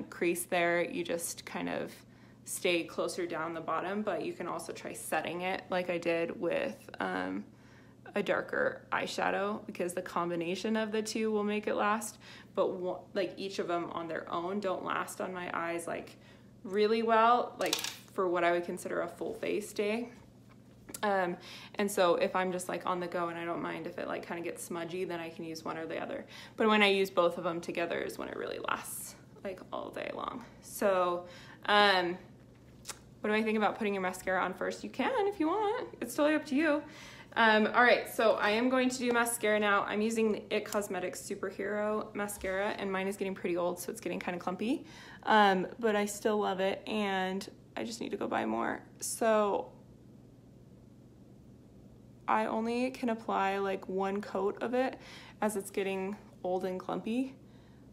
crease there, you just kind of stay closer down the bottom, but you can also try setting it like I did with a darker eyeshadow, because the combination of the two will make it last, but like each of them on their own don't last on my eyes like really well, like for what I would consider a full face day. And so if I'm just like on the go and I don't mind if it like kind of gets smudgy, then I can use one or the other. But when I use both of them together is when it really lasts like all day long. So what do I think about putting your mascara on first? You can if you want, it's totally up to you. All right, so I am going to do mascara now. I'm using the It Cosmetics Superhero mascara, and mine is getting pretty old, so it's getting kind of clumpy, but I still love it, and I just need to go buy more. So I only can apply like one coat of it as it's getting old and clumpy.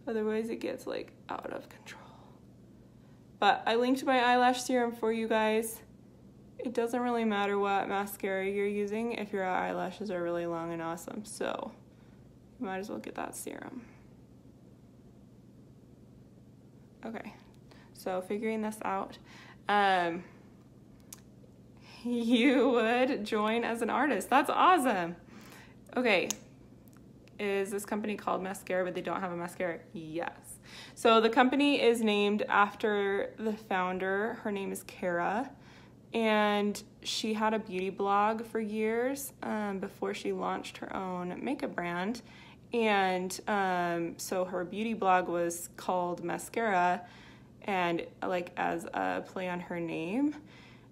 Otherwise it gets like out of control. But I linked my eyelash serum for you guys. It doesn't really matter what mascara you're using if your eyelashes are really long and awesome. So you might as well get that serum. Okay, so figuring this out. you would join as an artist. That's awesome. Okay, is this company called Mascara, but they don't have a mascara? Yes. So the company is named after the founder. Her name is Kara, and she had a beauty blog for years before she launched her own makeup brand. And so her beauty blog was called Mascara, and like as a play on her name.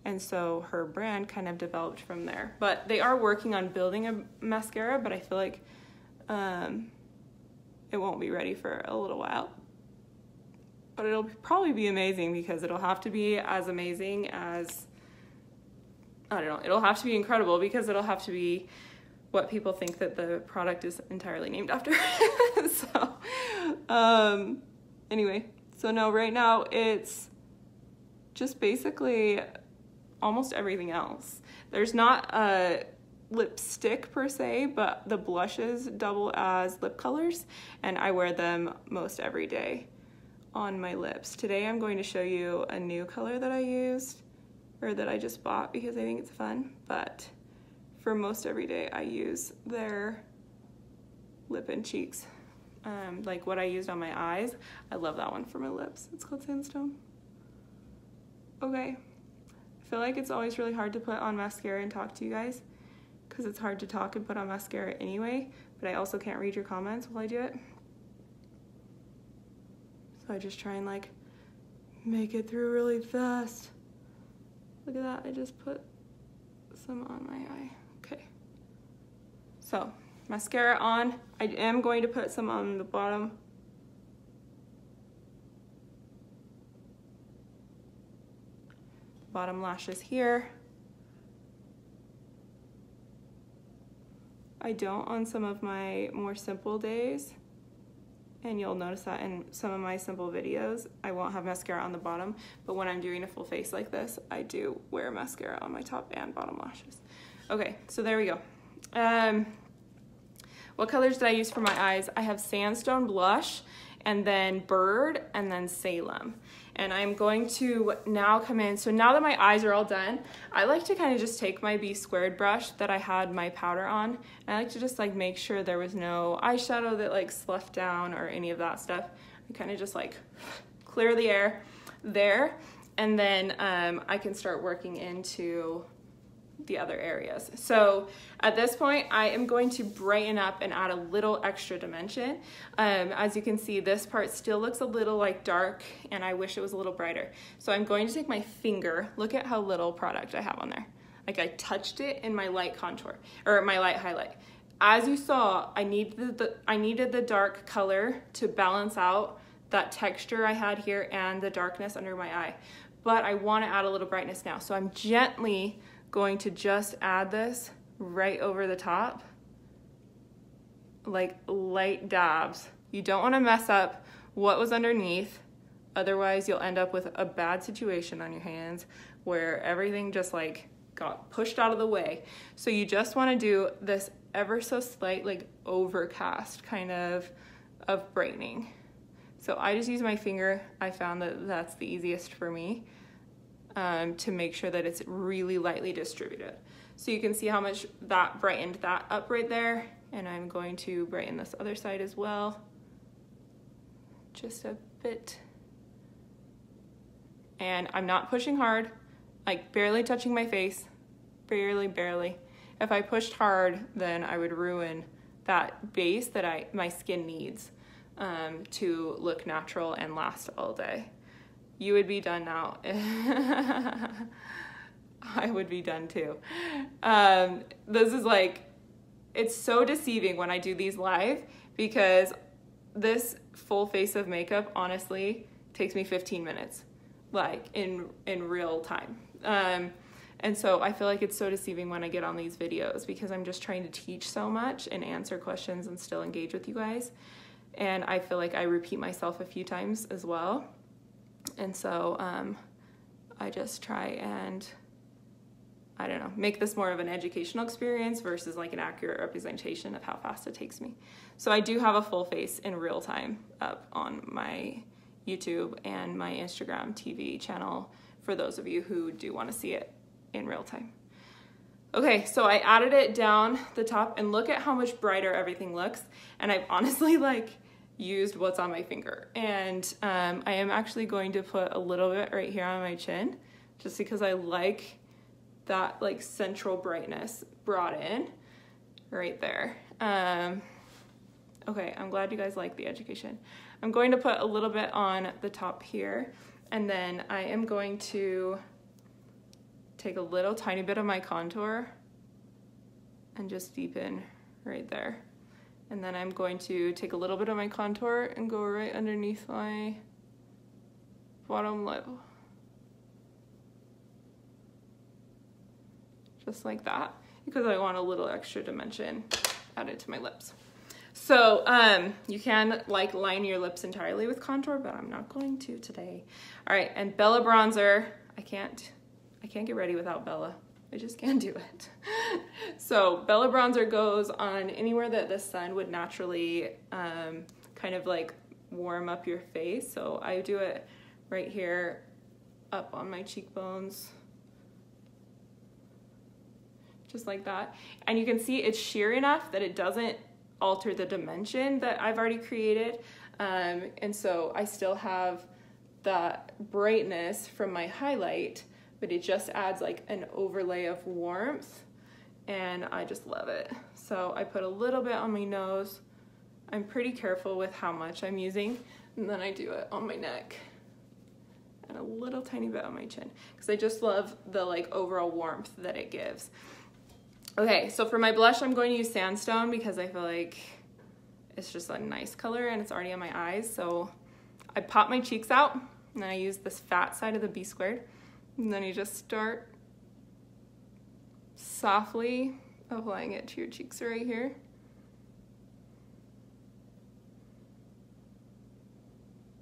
And so her brand kind of developed from there. But they are working on building a mascara, but I feel like it won't be ready for a little while. But it'll probably be amazing, because it'll have to be as amazing as, I don't know, it'll have to be incredible, because it'll have to be what people think that the product is entirely named after. So, anyway, so no, right now it's just basically almost everything else. There's not a lipstick per se, but the blushes double as lip colors, and I wear them most every day on my lips. Today I'm going to show you a new color that I used, or that I just bought because I think it's fun, but for most every day I use their lip and cheeks. Like what I used on my eyes, I love that one for my lips. It's called Sandstone. Okay, I feel like it's always really hard to put on mascara and talk to you guys, because it's hard to talk and put on mascara anyway, but I also can't read your comments while I do it. So I just try and like make it through really fast. Look at that, I just put some on my eye. Okay, so mascara on. I am going to put some on the bottom. Bottom lashes here. I don't on some of my more simple days, and you'll notice that in some of my simple videos I won't have mascara on the bottom, but when I'm doing a full face like this, I do wear mascara on my top and bottom lashes. Okay, so there we go. What colors did I use for my eyes? I have Sandstone Blush, and then Bird, and then Salem. And I'm going to now come in, so now that my eyes are all done, I like to kind of just take my B² brush that I had my powder on, and I like to just like make sure there was no eyeshadow that like sloughed down or any of that stuff. I kind of just like clear the air there, and then I can start working into the other areas. So at this point, I am going to brighten up and add a little extra dimension. As you can see, this part still looks a little like dark, and I wish it was a little brighter. So I'm going to take my finger, look at how little product I have on there. Like I touched it in my light contour, or my light highlight. As you saw, I needed the dark color to balance out that texture I had here and the darkness under my eye. But I want to add a little brightness now. So I'm gently going to just add this right over the top, like light dabs. You don't want to mess up what was underneath, otherwise you'll end up with a bad situation on your hands where everything just like got pushed out of the way. So you just want to do this ever so slight like overcast kind of brightening. So I just use my finger. I found that that's the easiest for me. To make sure that it's really lightly distributed. So you can see how much that brightened that up right there, and I'm going to brighten this other side as well, just a bit. And I'm not pushing hard, like barely touching my face, barely. If I pushed hard, then I would ruin that base that my skin needs to look natural and last all day. You would be done now. I would be done too. This is like, it's so deceiving when I do these live, because this full face of makeup honestly takes me 15 minutes, like in real time. And so I feel like it's so deceiving when I get on these videos, because I'm just trying to teach so much and answer questions and still engage with you guys. And I feel like I repeat myself a few times as well. And so I just try and, I don't know, make this more of an educational experience versus like an accurate representation of how fast it takes me. So I do have a full face in real time up on my YouTube and my Instagram TV channel for those of you who do want to see it in real time. Okay, so I added it down the top and look at how much brighter everything looks. And I've honestly like used what's on my finger. And I am actually going to put a little bit right here on my chin just because I like that like central brightness brought in right there. Okay, I'm glad you guys like the education. I'm going to put a little bit on the top here, and then I am going to take a little tiny bit of my contour and just deepen right there. And then I'm going to take a little bit of my contour and go right underneath my bottom lip. Just like that, because I want a little extra dimension added to my lips. So you can like line your lips entirely with contour, but I'm not going to today. All right, and Bella bronzer. I can't get ready without Bella. I just can't do it. So Bella bronzer goes on anywhere that the sun would naturally kind of like warm up your face. So I do it right here up on my cheekbones. Just like that. And you can see it's sheer enough that it doesn't alter the dimension that I've already created. And so I still have that brightness from my highlight, but it just adds like an overlay of warmth, and I just love it. So I put a little bit on my nose. I'm pretty careful with how much I'm using, and then I do it on my neck and a little tiny bit on my chin because I just love the like overall warmth that it gives. Okay, so for my blush, I'm going to use Sandstone because I feel like it's just a nice color and it's already on my eyes. So I pop my cheeks out and I use this fat side of the B squared. And then you just start softly applying it to your cheeks right here.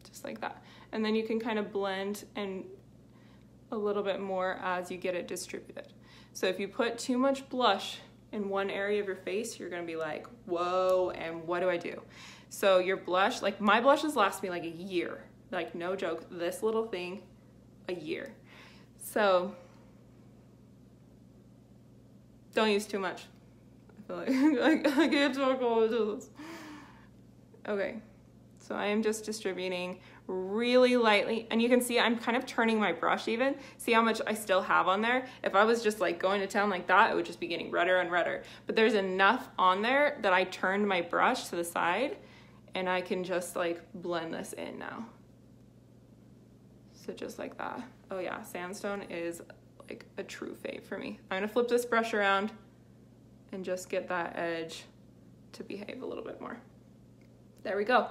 Just like that. And then you can kind of blend and a little bit more as you get it distributed. So if you put too much blush in one area of your face, you're gonna be like, whoa, and what do I do? So your blush, like my blushes last me like a year. Like no joke, this little thing, a year. So don't use too much. I feel like I can't talk all of this. Okay, so I am just distributing really lightly, and you can see I'm kind of turning my brush even. See how much I still have on there? If I was just like going to town like that, it would just be getting redder and redder. But there's enough on there that I turned my brush to the side and I can just like blend this in now. So just like that. Oh yeah, Sandstone is like a true fave for me. I'm gonna flip this brush around and just get that edge to behave a little bit more. There we go.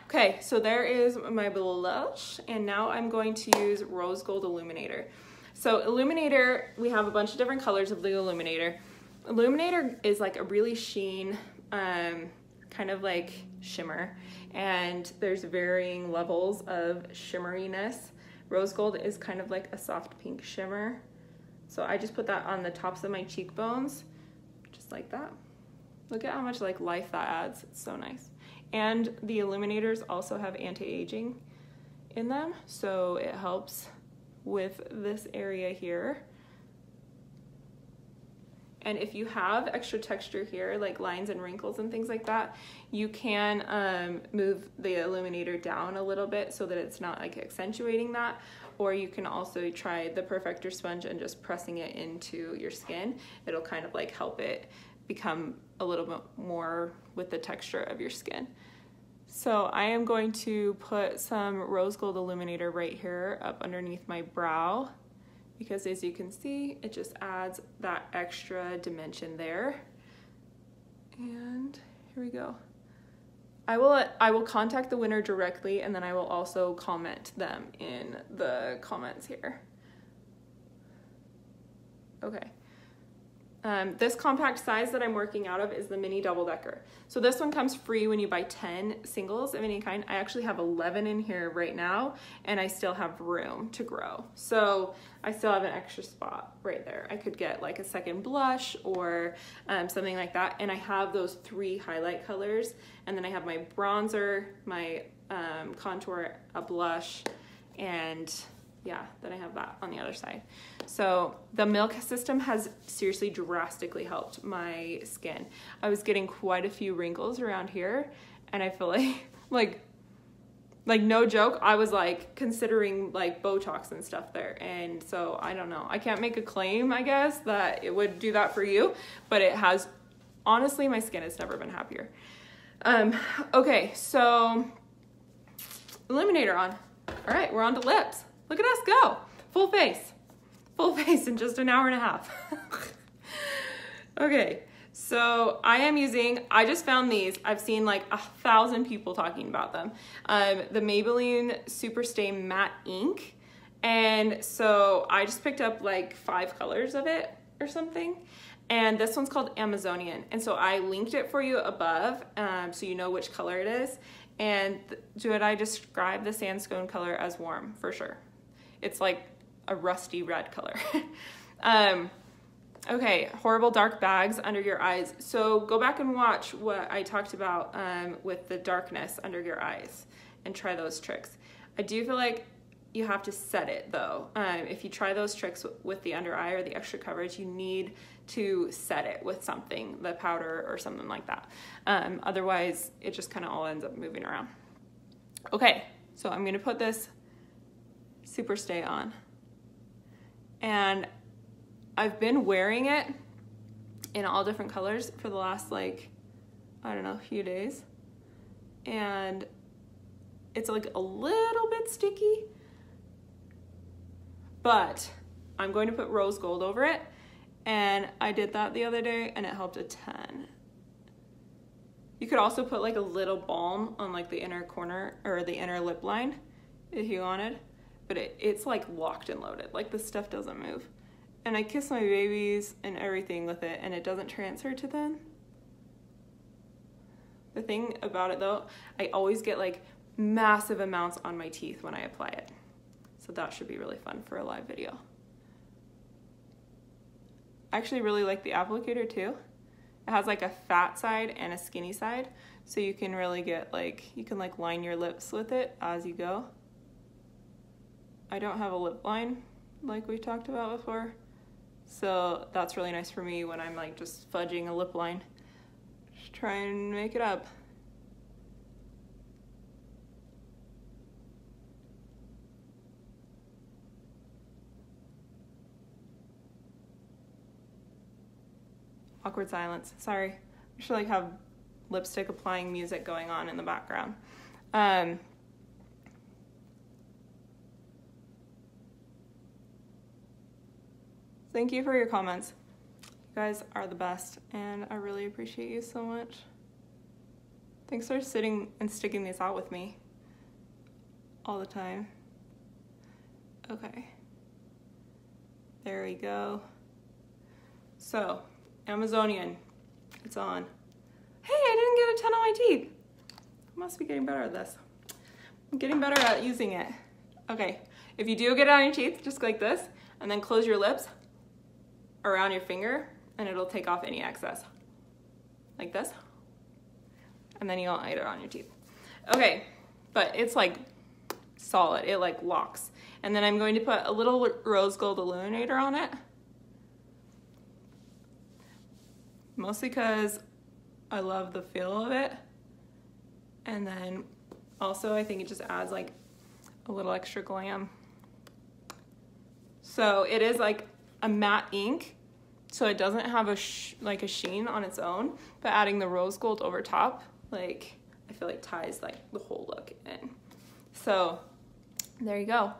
Okay, so there is my blush, and now I'm going to use Rose Gold Illuminator. So Illuminator, we have a bunch of different colors of the Illuminator. Illuminator is like a really sheen, kind of like shimmer, and there's varying levels of shimmeriness. Rose Gold is kind of like a soft pink shimmer. So I just put that on the tops of my cheekbones, just like that. Look at how much like life that adds. It's so nice. And the illuminators also have anti-aging in them, so it helps with this area here. And if you have extra texture here, like lines and wrinkles and things like that, you can move the illuminator down a little bit so that it's not like accentuating that. Or you can also try the Perfector sponge and just pressing it into your skin. It'll kind of like help it become a little bit more with the texture of your skin. So I am going to put some Rose Gold Illuminator right here up underneath my brow, because as you can see, it just adds that extra dimension there. And here we go. I will contact the winner directly, and then I will also comment them in the comments here. Okay. This compact size that I'm working out of is the mini double decker. So this one comes free when you buy 10 singles of any kind. I actually have 11 in here right now, and I still have room to grow. So I still have an extra spot right there. I could get like a second blush or something like that. And I have those 3 highlight colors. And then I have my bronzer, my contour, a blush, and yeah, then I have that on the other side. So the milk system has seriously drastically helped my skin. I was getting quite a few wrinkles around here, and I feel like no joke, I was like considering like Botox and stuff there. And so I don't know, I can't make a claim, I guess, that it would do that for you, but it has, honestly, my skin has never been happier. Okay, so illuminator on. All right, we're on to lips. Look at us go. Full face in just an hour and a half. Okay, so I just found these. I've seen like 1,000 people talking about them. The Maybelline Superstay Matte Ink. And so I just picked up like 5 colors of it or something. And this one's called Amazonian. And so I linked it for you above, so you know which color it is. And would I describe the sandstone color as warm? For sure. It's like a rusty red color. Okay, horrible dark bags under your eyes. So go back and watch what I talked about with the darkness under your eyes and try those tricks. I do feel like you have to set it though. If you try those tricks with the under eye or the extra coverage, you need to set it with something, the powder or something like that. Otherwise, it just kind of all ends up moving around. Okay, so I'm gonna put this Superstay on. And I've been wearing it in all different colors for the last like, I don't know, few days. And it's like a little bit sticky, but I'm going to put rose gold over it. And I did that the other day and it helped a ton. You could also put like a little balm on like the inner corner or the inner lip line if you wanted, but it's like locked and loaded. Like this stuff doesn't move. And I kiss my babies and everything with it and it doesn't transfer to them. The thing about it though, I always get like massive amounts on my teeth when I apply it. So that should be really fun for a live video. I actually really like the applicator too. It has like a fat side and a skinny side. So you can really get like, you can like line your lips with it as you go. I don't have a lip line like we talked about before. So that's really nice for me when I'm like just fudging a lip line. Just try and make it up. Awkward silence, sorry. I should like have lipstick applying music going on in the background. Thank you for your comments. You guys are the best and I really appreciate you so much. Thanks for sitting and sticking these out with me all the time. Okay, there we go. So, Amazonian, it's on. Hey, I didn't get a ton on my teeth. I must be getting better at this. I'm getting better at using it. Okay, if you do get it on your teeth, just like this, and then close your lips around your finger, and it'll take off any excess. Like this. And then you'll get it on your teeth. Okay, but it's like solid, it like locks. And then I'm going to put a little rose gold illuminator on it. Mostly because I love the feel of it. And then also I think it just adds like a little extra glam. So it is like a matte ink, so it doesn't have a like a sheen on its own, but adding the rose gold over top, like I feel like ties like the whole look in. So there you go.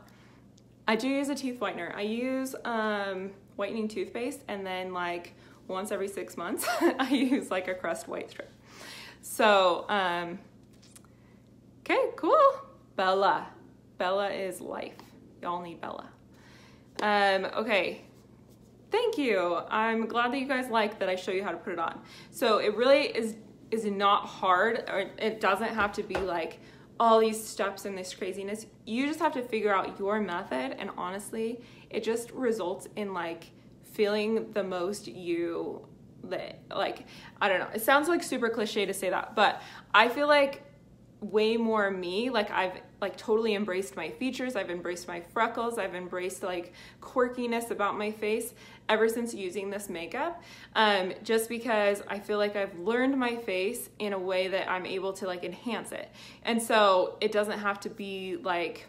I do use a teeth whitener. I use whitening toothpaste, and then like once every 6 months I use like a Crest white strip. So okay, cool. Bella is life. Y'all need Bella. Okay, thank you. I'm glad that you guys like that I show you how to put it on. So it really is not hard, or it doesn't have to be like all these steps and this craziness. You just have to figure out your method, and honestly, it just results in like feeling the most you, like, I don't know, it sounds like super cliche to say that, but I feel like way more me. Like I've like totally embraced my features. I've embraced my freckles. I've embraced like quirkiness about my face ever since using this makeup. Just because I feel like I've learned my face in a way that I'm able to like enhance it. And so it doesn't have to be like,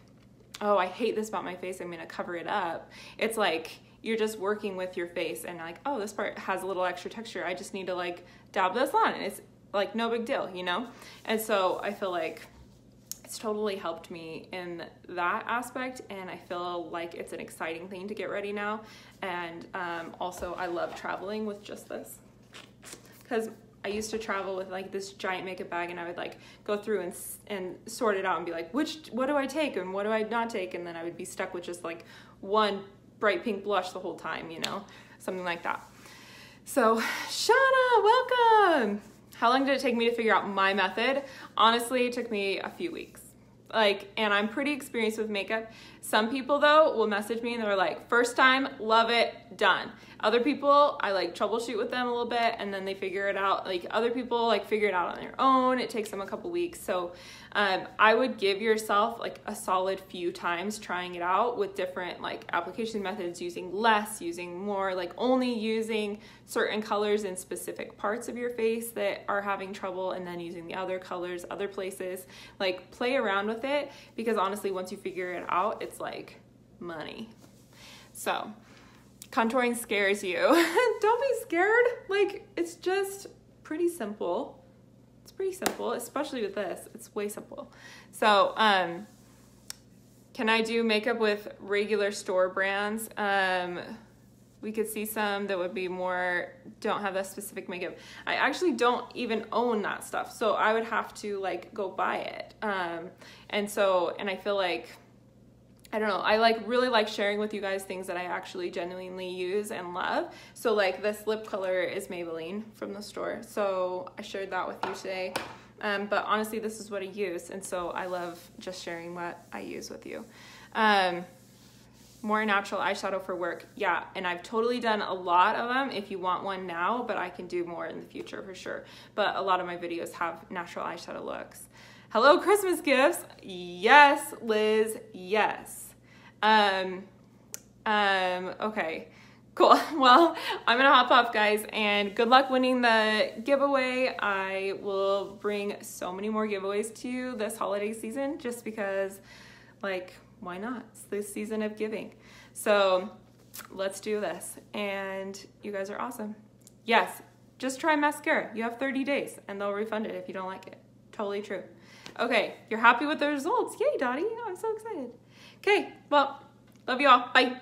oh, I hate this about my face, I'm gonna cover it up. It's like, you're just working with your face and like, oh, this part has a little extra texture. I just need to like dab this on, and it's like no big deal, you know? And so I feel like it's totally helped me in that aspect, and I feel like it's an exciting thing to get ready now. And also I love traveling with just this, because I used to travel with like this giant makeup bag, and I would like go through and sort it out and be like, what do I take and what do I not take? And then I would be stuck with just like one bright pink blush the whole time, you know, something like that. So Shauna, welcome. How long did it take me to figure out my method? Honestly, it took me a few weeks. Like, and I'm pretty experienced with makeup. Some people though will message me and they're like, first time, love it, done. Other people, I like troubleshoot with them a little bit and then they figure it out. Like other people like figure it out on their own. It takes them a couple weeks. So I would give yourself like a solid few times trying it out with different like application methods, using less, using more, like only using certain colors in specific parts of your face that are having trouble, and then using the other colors other places. Like play around with it, because honestly once you figure it out, it's like money. So contouring scares you. Don't be scared. Like it's just pretty simple. It's pretty simple, especially with this. It's way simple. So can I do makeup with regular store brands? We could see some that would be more, don't have that specific makeup. I actually don't even own that stuff, so I would have to like go buy it. And I feel like, I don't know, I like really like sharing with you guys things that I actually genuinely use and love. So like this lip color is Maybelline from the store, so I shared that with you today. But honestly, this is what I use, and so I love just sharing what I use with you. More natural eyeshadow for work. Yeah, and I've totally done a lot of them if you want one now, but I can do more in the future for sure. But a lot of my videos have natural eyeshadow looks. Hello, Christmas gifts. Yes, Liz, yes. Okay, cool. Well, I'm gonna hop off, guys, and good luck winning the giveaway. I will bring so many more giveaways to you this holiday season, just because, like, why not? It's the season of giving. So let's do this. And you guys are awesome. Yes, just try mascara. You have 30 days and they'll refund it if you don't like it. Totally true. Okay, you're happy with the results. Yay, Dottie. I'm so excited. Okay, well, love you all. Bye.